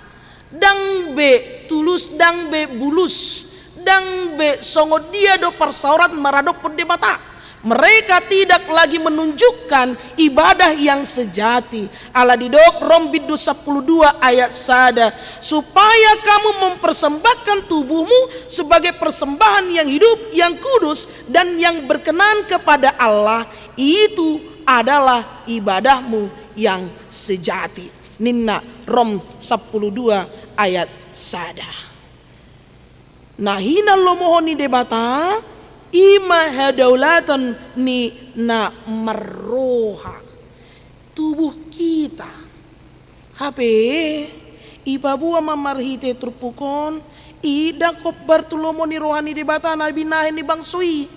Dang be tulus, dang be bulus, dang be songo dia do persaurat maradok perdebata. Mereka tidak lagi menunjukkan ibadah yang sejati. Allah didok Rom bidu 12 ayat sada. Supaya kamu mempersembahkan tubuhmu sebagai persembahan yang hidup, yang kudus, dan yang berkenan kepada Allah. Itu adalah ibadahmu yang sejati. Ninna Rom 12 ayat sada. Nah hina lomohoni debata ima hadaulatan ni na marroha tubuh kita HP ibabua mamarhite trupukon ida kobar tulomoni rohani debata nabi nahen ni bangsui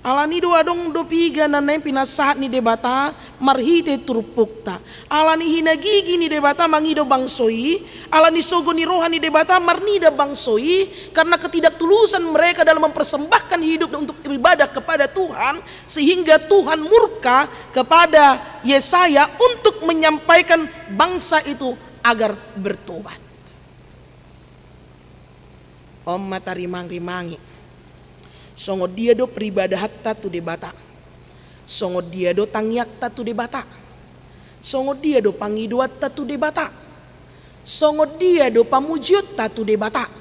alani do adong do piga nanay pinasahat ni debata marhite trupukta alani hinagigi ni debata mangido bangsoi alani sogo ni rohani debata marnida bangsoi karena ketidaktulusan mereka dalam mempersembahkan hidup untuk beribadah kepada Tuhan sehingga Tuhan murka kepada Yesaya untuk menyampaikan bangsa itu agar bertobat. Om mata rimang-rimangi songo dia do peribadahat tatu debata songo dia do tangyak tatu debata songo dia do pangiduat tatu debata songo dia do pamujiot tatu debata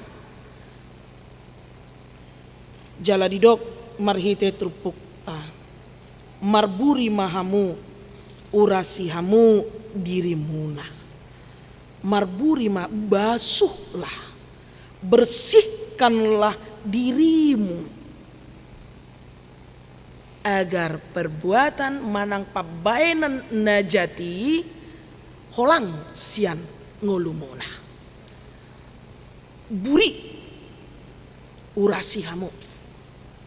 jala didok marhite trupukta marburi mahamu urasi hamu dirimuna marburi ma basuhlah bersihkanlah dirimu agar perbuatan manang pabainan najati holang sian ngolumona buri urasi hamu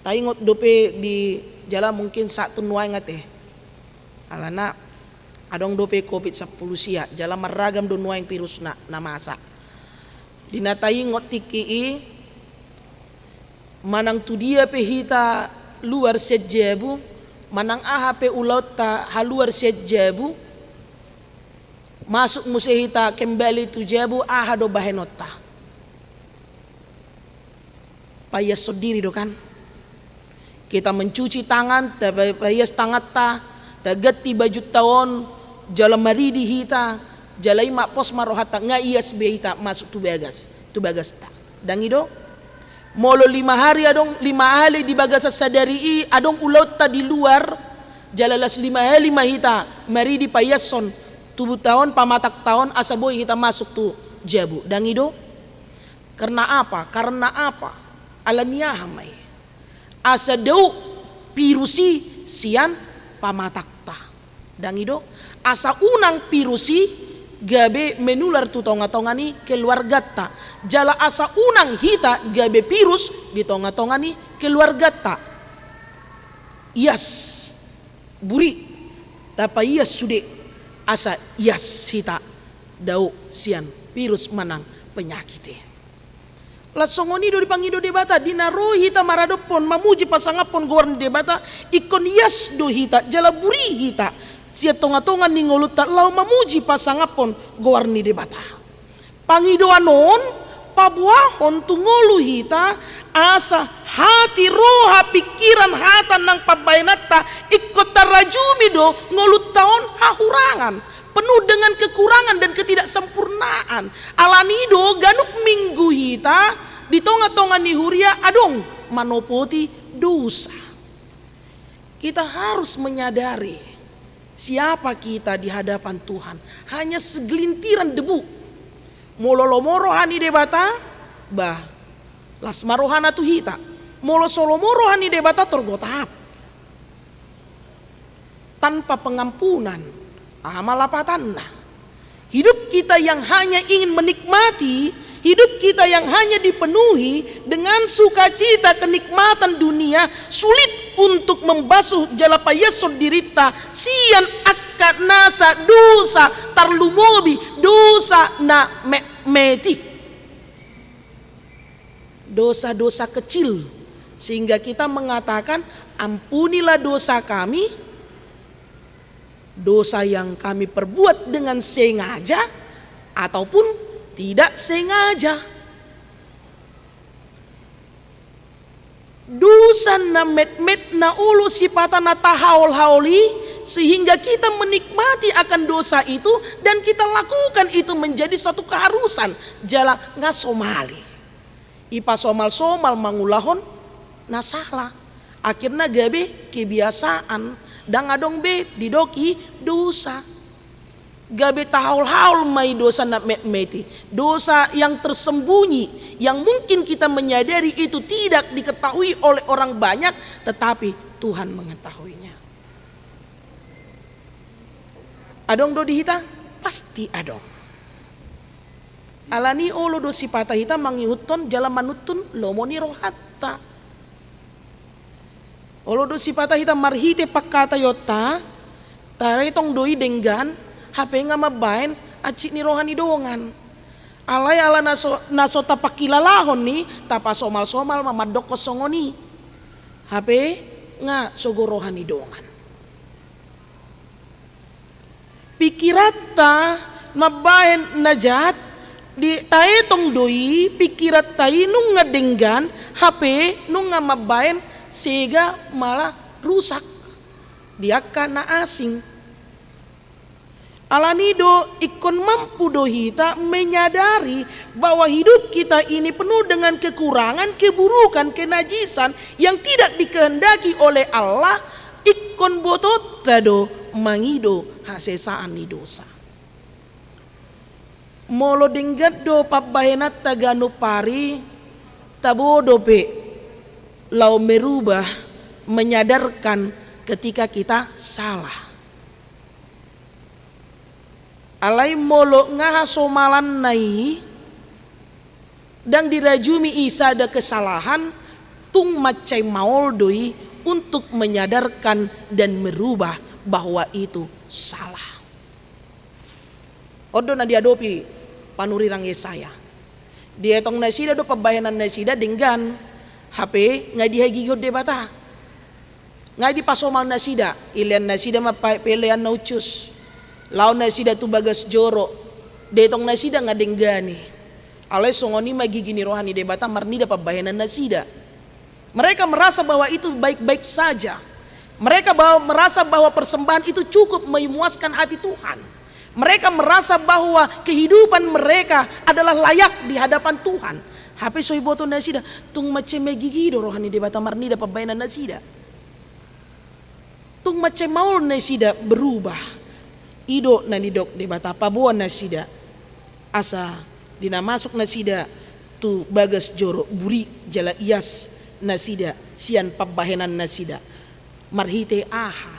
taingot dope di jalan mungkin satu nuai ngate alana adong dope COVID-10 sia jalan maragam do nuai virus na masa dinatai ngot tiki manang tu dia pehita luar sejabu manang AHP ulauta haluar sejabu masuk musehita kembali tujabu ahado bahenota payas sodiri do kan kita mencuci tangan payas tangat ta tagati baju tahun jalan maridi hita jalai mak pos marohata ngaias behita masuk tu bagas ta dangido molo 5 hari adong 5 hari di bagasa sadari adong ulot ta di luar jalalas 5 hari mahita mari di payason tubuh tahun pamatak tahun asaboy kita masuk tu jabu dangido karena apa alania hamai asadau pirusi sian pamatak ta dangido asa unang pirusi gabe menular tu tonga-tongani keluarga ta jala asa unang hita gabe virus di tonga-tongani keluarga ta ias buri tapa ias sude asa ias hita dau sian virus manang penyakit lasongoni do dipangido debata dinaro hita maradopon mamuji pasangapon gorn debata ikon ias do hita jala buri hita sia tonga-tonga ningolut tak lau mamuji pasangapon gowarni debata pangidoanon pabuahon tungolu hita asa hati roha pikiran hatan nang pabainata ikut tarajumi do ngolut taon kahurangan penuh dengan kekurangan dan ketidaksempurnaan alanido ganuk minggu hita di tonga-tonga ni huria adong manopoti dosa kita harus menyadari siapa kita di hadapan Tuhan hanya segelintiran debu mololomorohani debata bah las marohana tu hita molo solomorohani debata torgotap tanpa pengampunan. Amal apa tanda? Hidup kita yang hanya ingin menikmati, hidup kita yang hanya dipenuhi dengan sukacita kenikmatan dunia, sulit untuk membasuh jalapa yesod dirita sian akad nasa dosa tarlumobi dosa na meti, dosa-dosa kecil, sehingga kita mengatakan ampunilah dosa kami, dosa yang kami perbuat dengan sengaja ataupun tidak sengaja. Dosa na met na ulu sipata na tahaul-hauli, sehingga kita menikmati akan dosa itu dan kita lakukan itu menjadi satu keharusan. Jala ngasomali, ipa somal-somal mangulahon na salah. Akhirnya gabe kebiasaan dan adong be didoki dosa. Gabe tahaul-haul mai dosa na meti, dosa yang tersembunyi yang mungkin kita menyadari itu tidak diketahui oleh orang banyak, tetapi Tuhan mengetahuinya. Adong do dihita pasti adong. Alani olo do sipata hita mangihuton jala manutun lomoni rohatta. Olo do sipata hita marhite pakata yota taray tong doi denggan HP nga mabain aci ni rohani dongan. Alay ala naso tapakilalahon ni tapa somal-somal mamadok kosongoni. HP nga sogo rohani dongan. Pikirata mabain najat di tae tong doi pikirat tai nung nga denggan HP nung nga mabain sehingga malah rusak. Dia kana asing. Alanido ikon mampu dohita menyadari bahwa hidup kita ini penuh dengan kekurangan, keburukan, kenajisan yang tidak dikehendaki oleh Allah. Ikon botot tado mangido hasesaan ni dosa. Molo denggat do pabahenat tagano pari tabodo pe lau merubah menyadarkan ketika kita salah. Alai molo ngaha somalan nai dan dirajumi isa ada kesalahan tung macai maol doi untuk menyadarkan dan merubah bahwa itu salah. Odo na diadopi panurirang Yesaya. Dia tong nasida do pabayanan nasida dengan HP ngadihagigot debata. Ngadi pasomal nasida, ilian nasida mapai pelean naucus. Laon nasida tu bagas joro, detong nasida ngadenggani. Alay songoni magigini rohani debata marnida pabayanan nasida. Mereka merasa bahwa itu baik-baik saja. Mereka merasa bahwa persembahan itu cukup memuaskan hati Tuhan. Mereka merasa bahwa kehidupan mereka adalah layak di hadapan Tuhan. Hape soiboto nasida tung mace megigido rohani debata marnida pabayanan nasida. Tung mace maul nasida berubah. Ido nanidok debata pabuan nasida. Asa dina masuk nasida tu bagas joro buri jala ias nasida sian pabahenan nasida. Marhite aha.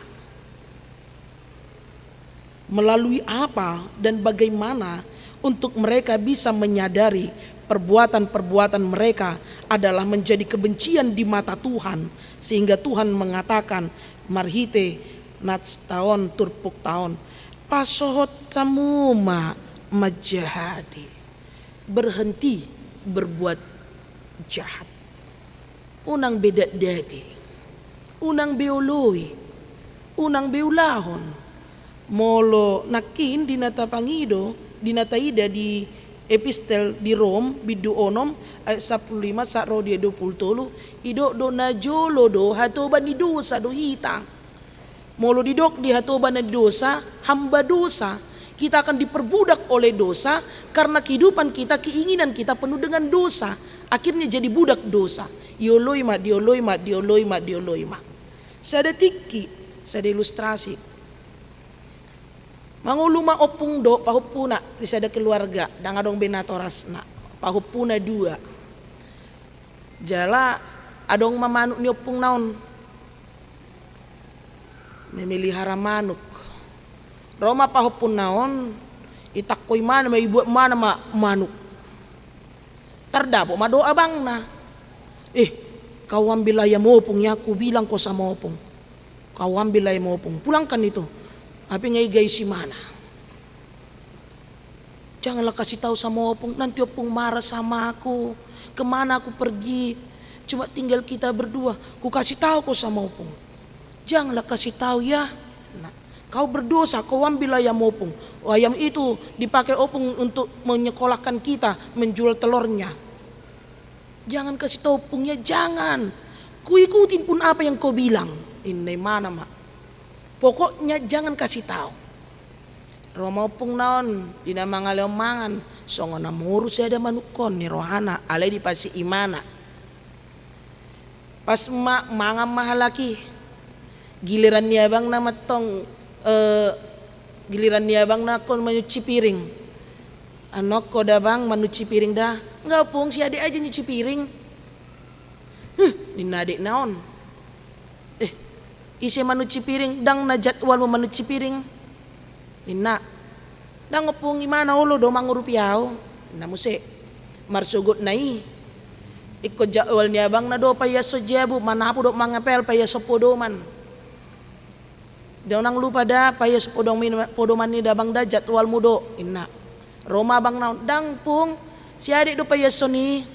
Melalui apa dan bagaimana untuk mereka bisa menyadari perbuatan-perbuatan mereka adalah menjadi kebencian di mata Tuhan, sehingga Tuhan mengatakan marhite nats taon turpuk taon pasohot tamuma majahadi, berhenti berbuat jahat. Unang bedat dati, unang beoloi, unang beulahon, molo nakin dinatapangido, dinataida di epistel di Rom bidu onom ayat 15 sa ro dia 23 ido do najolo do hatoban ni dosa do hita. Molo didok di hatoban di dosa, hamba dosa. Kita akan diperbudak oleh dosa karena kehidupan kita, keinginan kita penuh dengan dosa. Akhirnya jadi budak dosa. Dioloima. Saya ada tiki, saya ada ilustrasi. Manguluma opung do pahupuna bisa ada keluarga dan adong benatorasna pahupuna dua. Jala adong mamanu ni opung naon. memelihara manuk. Roma pahopun naon itakkoy mana may buat mana manuk. Tardapo madoa bang na. Kau ambil ayam opong ya, aku bilang ko sama opong. Kau ambil ayam opong, pulangkan itu. Tapi ngay si mana? Janganlah kasih tahu sama opong, nanti opong marah sama aku. Kemana aku pergi? Cuma tinggal kita berdua. Ku kasih tahu ko sama opong. Janganlah kasih tahu ya. Nah, kau berdosa, kau ambil ayam opong. Ayam itu dipakai opong untuk menyekolahkan kita, menjual telurnya. Jangan kasih tahu opongnya, jangan. Ku ikutin pun apa yang kau bilang. Ini mana mak? Pokoknya jangan kasih tahu. Roma opong naon, dina mangale omangan. Songo na murus ada manukon ni rohana, alay di pasi imana. Pas mangam mahalaki. Giliran niya bang na matong giliran niya bang na kon menyuci piring. Ano ko da bang menyuci piring dah? Enggak pung si adik aja nyuci piring. Dina adik naon? Isi menyuci piring dang na jadwal mo menyuci piring. Dina dang pung gimana ulo do mangurupiao. Dina muse marsugot nai. Ikut jadwal niya bang na do payaso jabu manapu do mangapel payaso podoman. Dia nang lupa dah payas podoman ni dabang dah jadwal mudo inna. Roma bang naon dang pung si adik do payaso ni.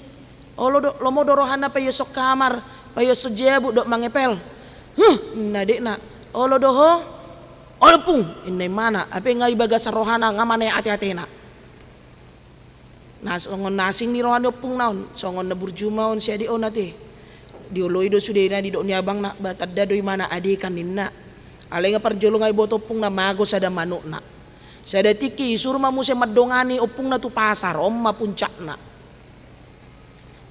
Olo do lomo do rohana payaso kamar payaso jabu do mangepel. Inna dek na. Olo do ho. Olo pung inna mana ape ngai bagasa rohana ngamane ati-ati na. Nah songon nasing ni rohana pung naon songon na burjumaon si adik on ati. Dioloi do sudena di do ni abang na batadda do mana adikan ninna. Alay nga parjolo nga iboto opong na mago sa da manok na. Sa da tiki surma mo siya madongani opong na tu pasar om mapuncak na.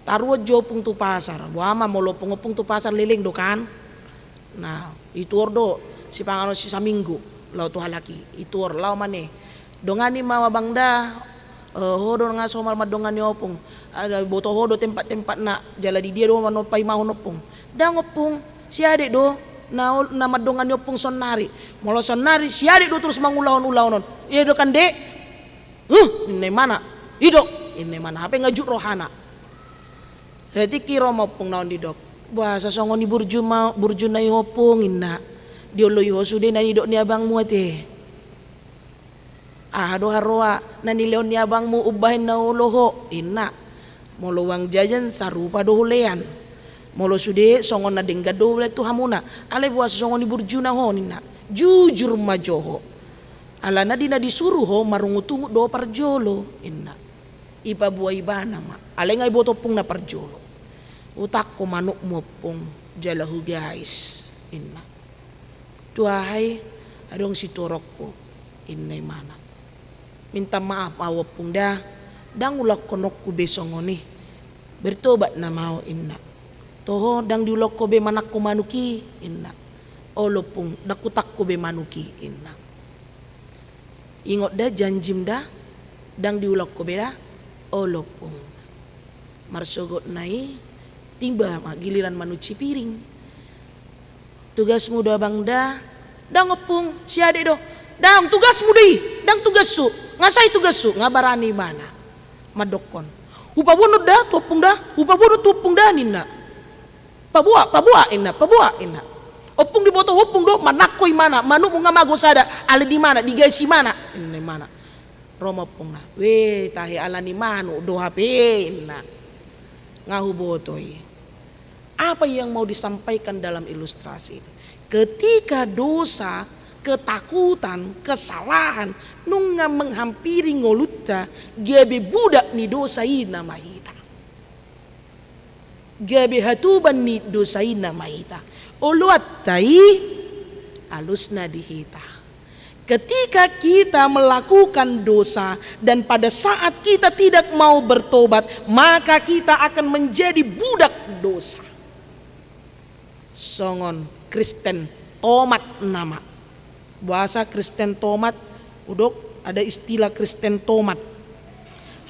Taruad jo opong tu pasar. Wama mo lopong opong tu pasar liling do kan. Nah ituor do si pangano si saminggu law tu halaki ituor law mane. Dongani mawabang da hodo nga somal madongani opong. Ada boto hodo tempat-tempat na jala di dia do manopay mahon opong. Dang opong si adik do na madongan yo pung sonari molo sonari si adik do terus mangulahon-ulahon iya do kan dek ini mana idok ini mana apa ngajuk rohana jadi kiro mau pung naon didok bahasa songon ni burjuna yo pung inna diolo yo sude na idok ni abang mu ate do harwa na nileon ni abang mu ubahin na uloho inna molo wang jajan sarupa do hulean molo sude songon na dengga doble tu hamuna ale buas songon iburjuna ho nina jujur majoho ala na dina disuruh ho marungutungu do parjolo inna ipa buai bana ma ale ngai boto pung na parjolo utak ko manuk mo pung jalahu guys inna tuahai adong si torok ko inna mana minta maaf awap pung dah dang ulak konok ku besongoni bertobat na mau inna toho dang diulok ko be manak ko manuki inna olopung dakutak ko be manuki inna ingot da janjim da dang diulok ko be da olopung marsogot nai timba giliran manuci piring tugasmu do bang da dang opung si adik do dang tugasmu deh dang tugassu ngasai tugassu ngabarani mana madokon upa bunut da topung da upa bunut topung da ninna pabua inna opung di boto opung do manakoi mana manu bunga mago sada ale di mana di gaisi mana inna mana Roma opung na we tahi alani manu do HP inna ngahu botoi apa yang mau disampaikan dalam ilustrasi ini ketika dosa ketakutan kesalahan nunga menghampiri ngolutta gebe budak ni dosa ina mahita gabe hatuban ni dosaina maita uluat tai alusna dihita ketika kita melakukan dosa dan pada saat kita tidak mau bertobat maka kita akan menjadi budak dosa songon Kristen tomat nama bahasa Kristen tomat udok ada istilah Kristen tomat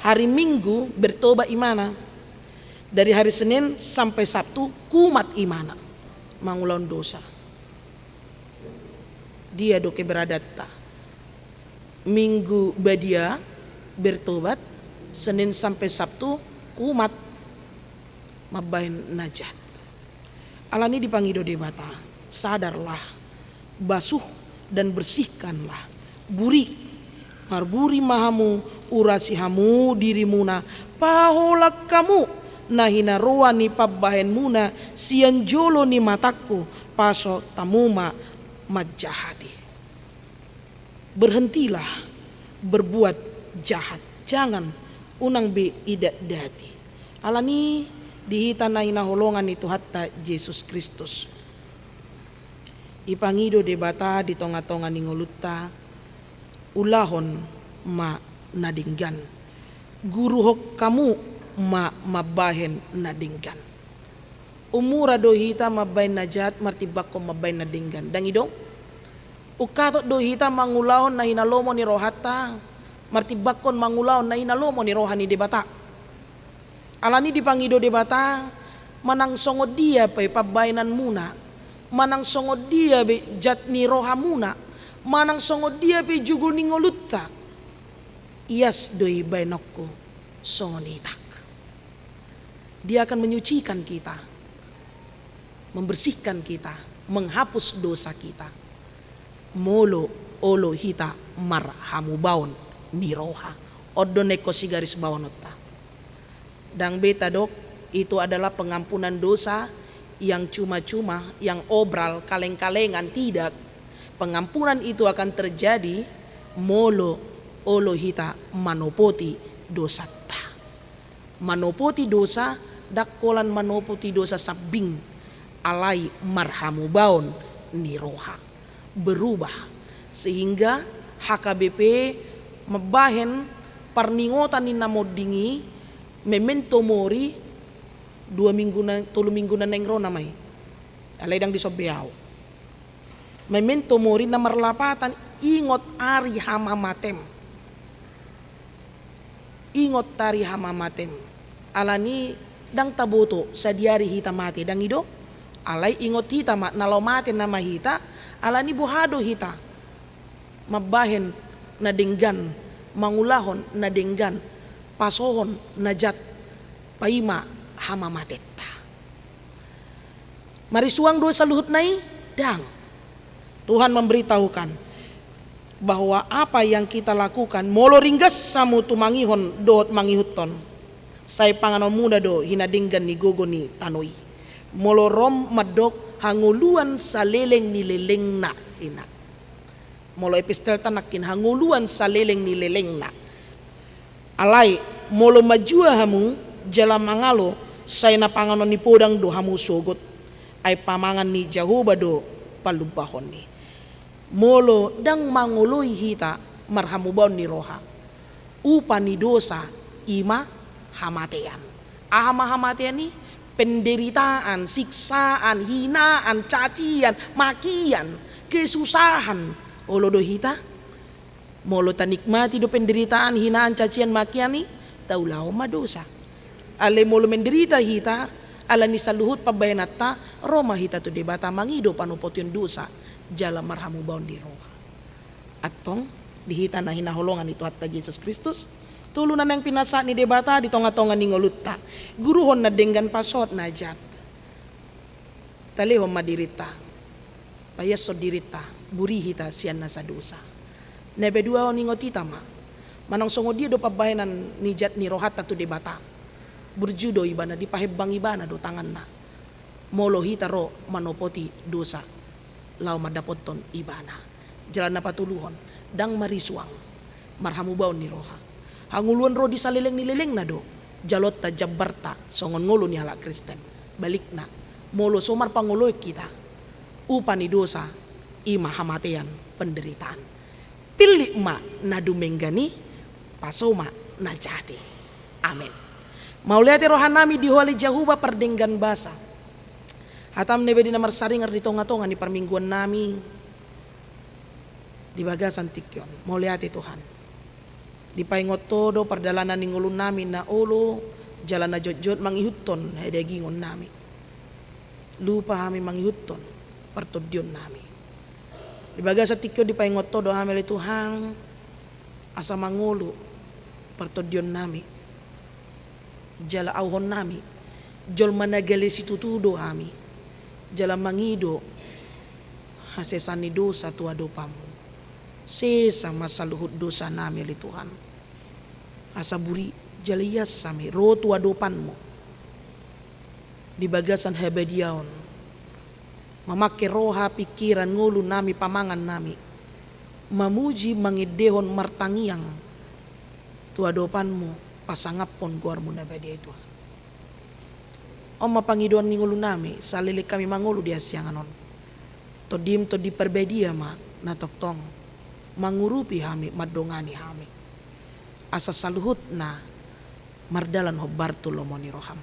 hari Minggu bertobat imana dari hari Senin sampai Sabtu kumat imana mangulon dosa dia doke beradatta. Minggu badia bertobat, Senin sampai Sabtu kumat mabahin najat. Alani dipangido debata, sadarlah, basuh dan bersihkanlah buri marburi mahamu urasihamu dirimuna paholak kamu nahina roa ni pabbahen muna sian jolo ni mataku paso tamuma majahati. Berhentilah berbuat jahat, jangan unang be idak dati. Alani dihita nahina holongan itu hatta Yesus Kristus. Ipangido debata di tonga-tonga ningolutta ulahon ma nadinggan guru hok kamu ma mabahen nadinggan umura dohita mabahin najat martibak ko mabahin nadinggan dangidong ukatot dohita mangulahon na hinalomo ni rohata martibak kon mangulahon na hinalomo ni rohani debata. Alani dipangido debata manang songod dia pay pabainan muna, manang songod dia be jat ni roha muna, manang songod dia be jugul ni ngolutta. Ias doi bainokku songonitak. Dia akan menyucikan kita, membersihkan kita, menghapus dosa kita. Molo olo hita marhamu baon niroha odoneko si garis bawonotta. Dang beta dok, itu adalah pengampunan dosa yang cuma-cuma, yang obral, kaleng-kalengan, tidak. Pengampunan itu akan terjadi molo olo hita manopoti dosa ta. Manopoti dosa dakkolan manopoti dosa sabing alai marhamu baon niroha. Berubah sehingga HKBP mebahen parningotan ni namodingi memento mori 3 minggu na nengro namay alaydang di sobeaw memento mori na marlapatan ingot ari hamamatem alani dang taboto sa diari hita mati dang ido alay ingot hita nalomate na mahita alani buhado hita mabahen na denggan mangulahon na denggan pasohon najat paima hamamatetta. Marisuang dosa luhut nai dang. Tuhan memberitahukan bahwa apa yang kita lakukan molo ringgas samu tumangihon dohot mangihuton. Say panganon muda do hinadinggan ni gogo ni tanoi. Molo rom madok hanguluan sa leleng ni leleng na ina. Molo epistel tanakin hanguluan sa leleng ni leleng na. Alay molo majua hamu jala mangalo say na panganon ni podang do hamu sogot ay pamangan ni Jehovah do palubahon ni. Molo dang manguloy hita marhamubaw ni roha. Upa ni dosa ima hamatean. Hamatean ni penderitaan, siksaan, hinaan, cacian, makian, kesusahan. Olo do hita molo tanikmati do penderitaan, hinaan, cacian, makian ni taulaw madosa. Ale molo menderita hita ala ni saluhut pabayanata Roma hita to debata mangido panupot yung dosa jala marhamu baon di roha. Atong dihita na hinaholongan ito hatta Jesus Kristus tulunan ng pinasa ni debata di tonga-tonga ni ngolutta guruhon na denggan pasot na jat talihon madirita payaso dirita buri hita siyan na sa dosa. Nebedua ni ngotita ma manang songo dia do pabayanan ni jat ni rohat to debata burjudo ibana di pahebang ibana do tangan na molo hita ro manopoti dosa law madapoton ibana jalan na patuluhon dang marisuang marhamu baon ni roha hanguluan ro di salileng ni leleng na do jalot ta jabarta songon ngolo ni hala Kristen balik na molo somar panguloy kita upa ni dosa ima hamatean penderitaan pilih ma nadumenggani pasoma najati amin. Mauliati rohanami diholi Jehovah perdenggan basa. Hatam nebe di namar saring di tonga-tonga ni permingguan nami di bagasan tikyon. Mauliati Tuhan. Di paingot todo perdalanan ningulun nami na olo jalan na jot-jot mangihuton hedegingon nami. Lupa kami mangihuton pertudyon nami. Di baga sa tikyo di paingoto do hamil Tuhan asa mangulu pertodion nami. Jala auhon nami. Jol managali situtudo hami. Jala mangido hasesani dosa tua dopamu. Sesa masaluhut dosa nami li Tuhan. Asaburi jaliyas sami ro tua dopanmu. Di bagasan hebediaon. Mamake roha pikiran ngulu nami pamangan nami. Mamuji mangidehon martangiang tua dopanmu pasangapon guarmu nabedia itu. Om mapangiduan ni ngulu nami salili kami mangulu di asianganon. Todim to di perbedia ma na toktong mangurupi hami madongani hami. Asa saluhut na mardalan hobartu lomoni roham.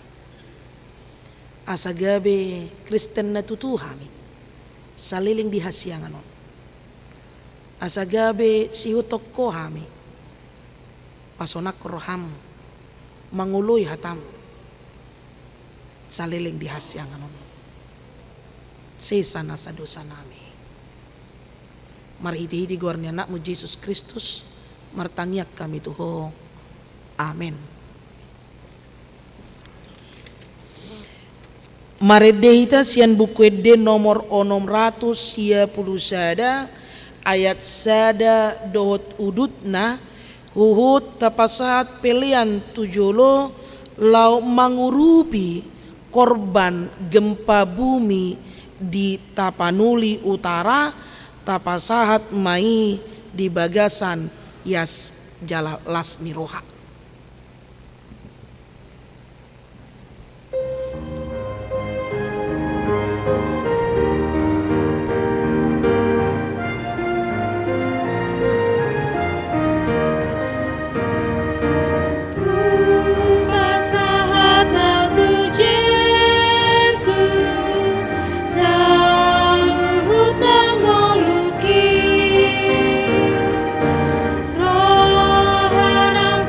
Asa gabe Kristen na tutu hami saliling di hasianganon. Asa gabe sihutok ko hami pasonak roham manguloy hatam saliling di hasyanganon sesa na sa dosa nami. Marhiti-hiti guarnya anakmu Yesus Kristus martangiak kami tuho. Amin. Maredehita sian buku ede nomor 600 sada ayat sada dohot udutna huhut tapasahat pelian tujolo lau mangurupi korban gempa bumi di Tapanuli Utara tapasahat mai di bagasan Yas Jala Lasni Roha. Roh harang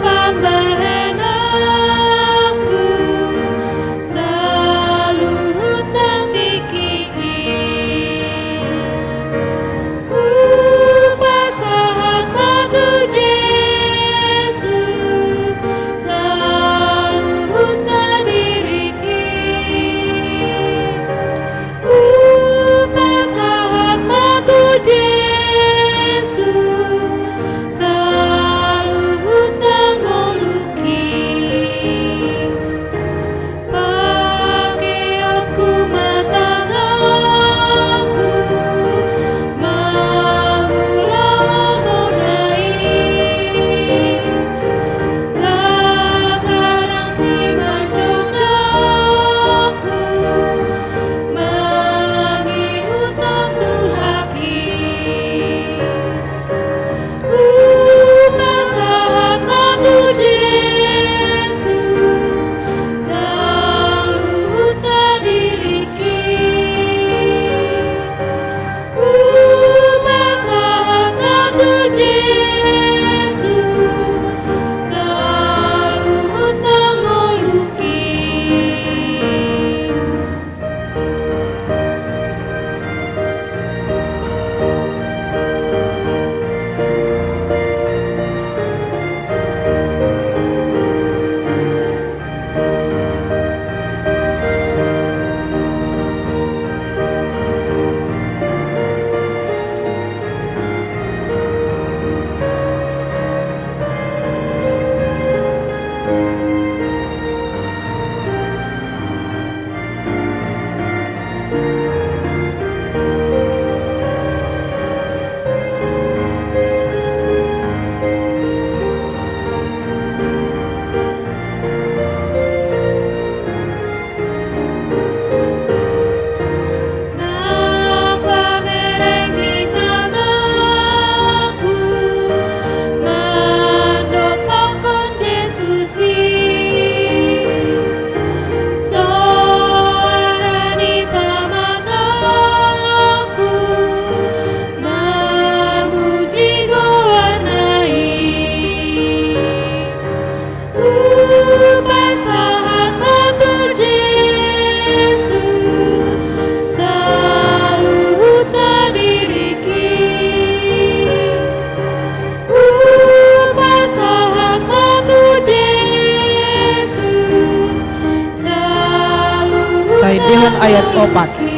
ayat 4.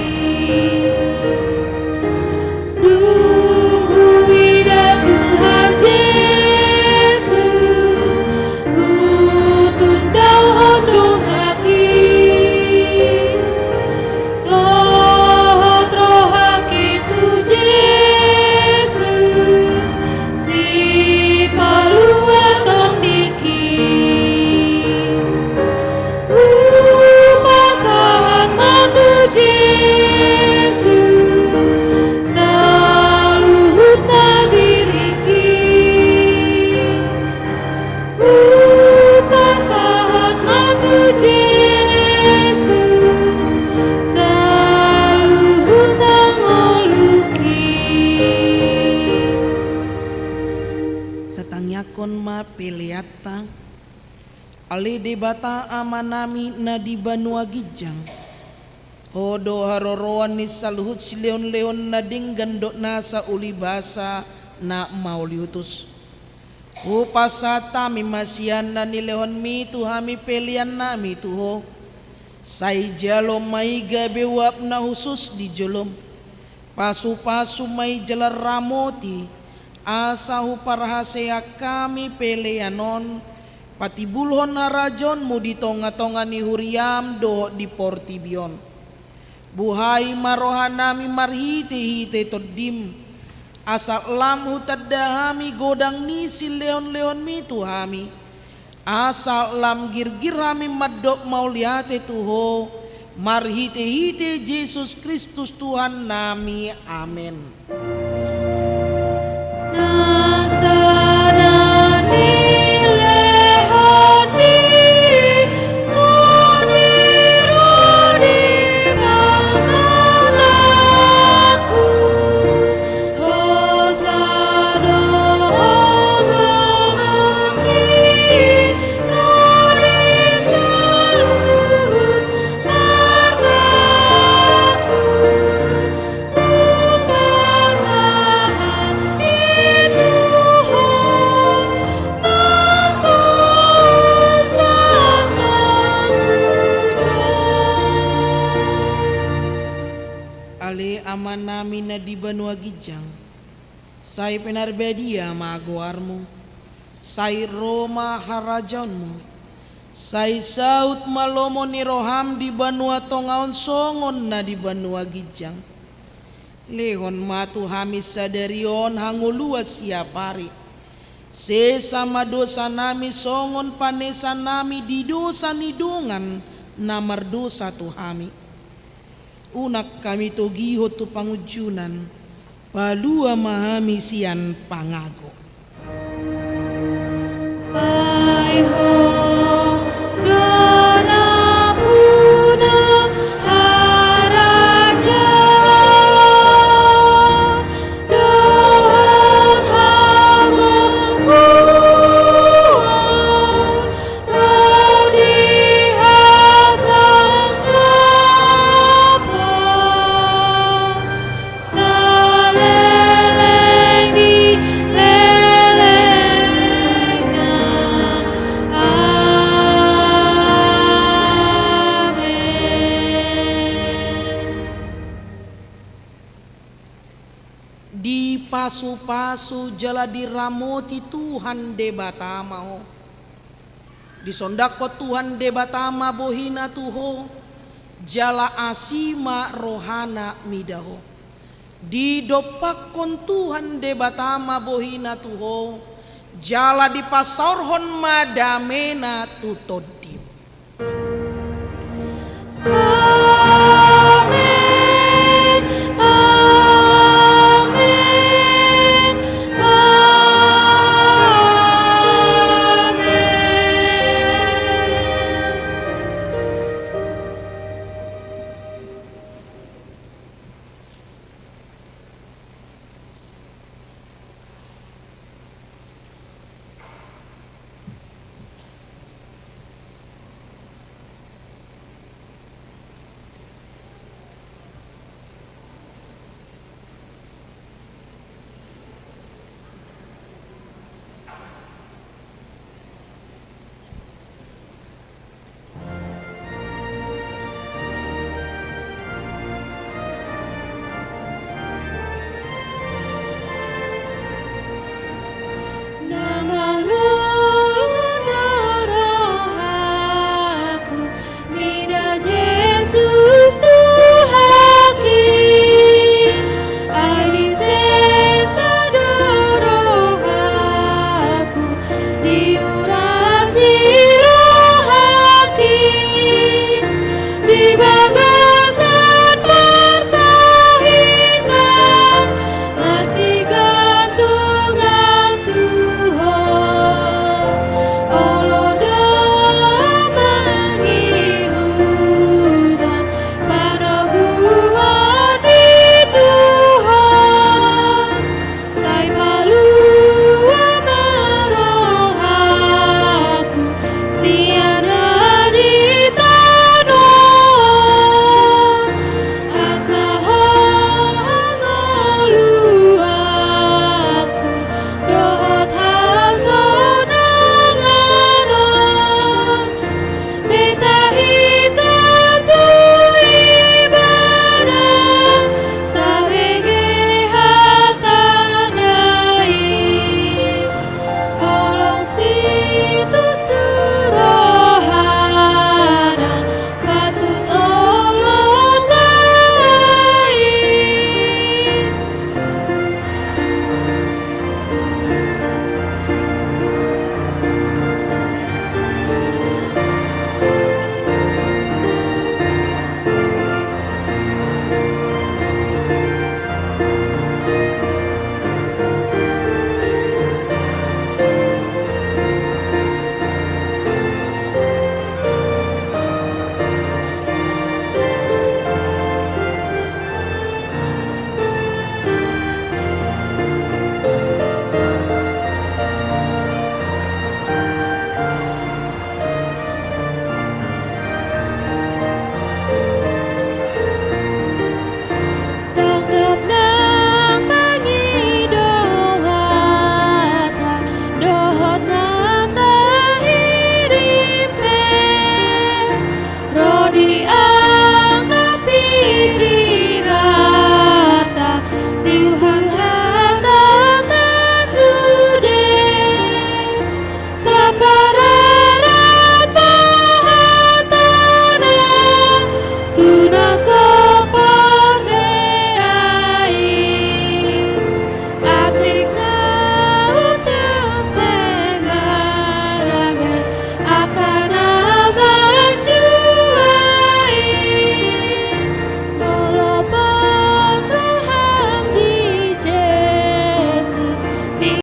Tetangnyakon ma peleata ali debata amanami na di Banua Gijang hodo haroroan ni saluhut si leon-leon na dinggandok na sa ulibasa na mauliutus upasata mi masian na ni leon mi tuhami pelian na mi tuho say jalom may gabewap na husus di jolom pasu-pasu may jalar ramoti asahu parhasea kami peleanon patibulhon na rajon mo di tonga-tonga ni huriam do di portibion buhay marohan nami marhite-hite todim asal lam hutadahami godang ni si leon-leon mi tuhami asal lam girgir hami maddok mauliate tuho marhite-hite Yesus Kristus Tuhan nami amin. Aman namin na di Banua Gijang say pinarbedia maguarmo say Roma harajonmo say saut malomo ni roham di Banua Tongaon songon na di Banua Gijang lehon matu hamis sadarion hanguluas siapari sesama dosa nami songon panesa nami di dosa nidungan na mardosa tuhami unak kami togihot tu pangujunan palua mahami sian pangago pasu-pasu jala diramoti Tuhan debatama ho disondako Tuhan debatama bohina tuho jala asima rohana midaho didopakon Tuhan debatama bohina tuho jala dipasorhon madamena tutod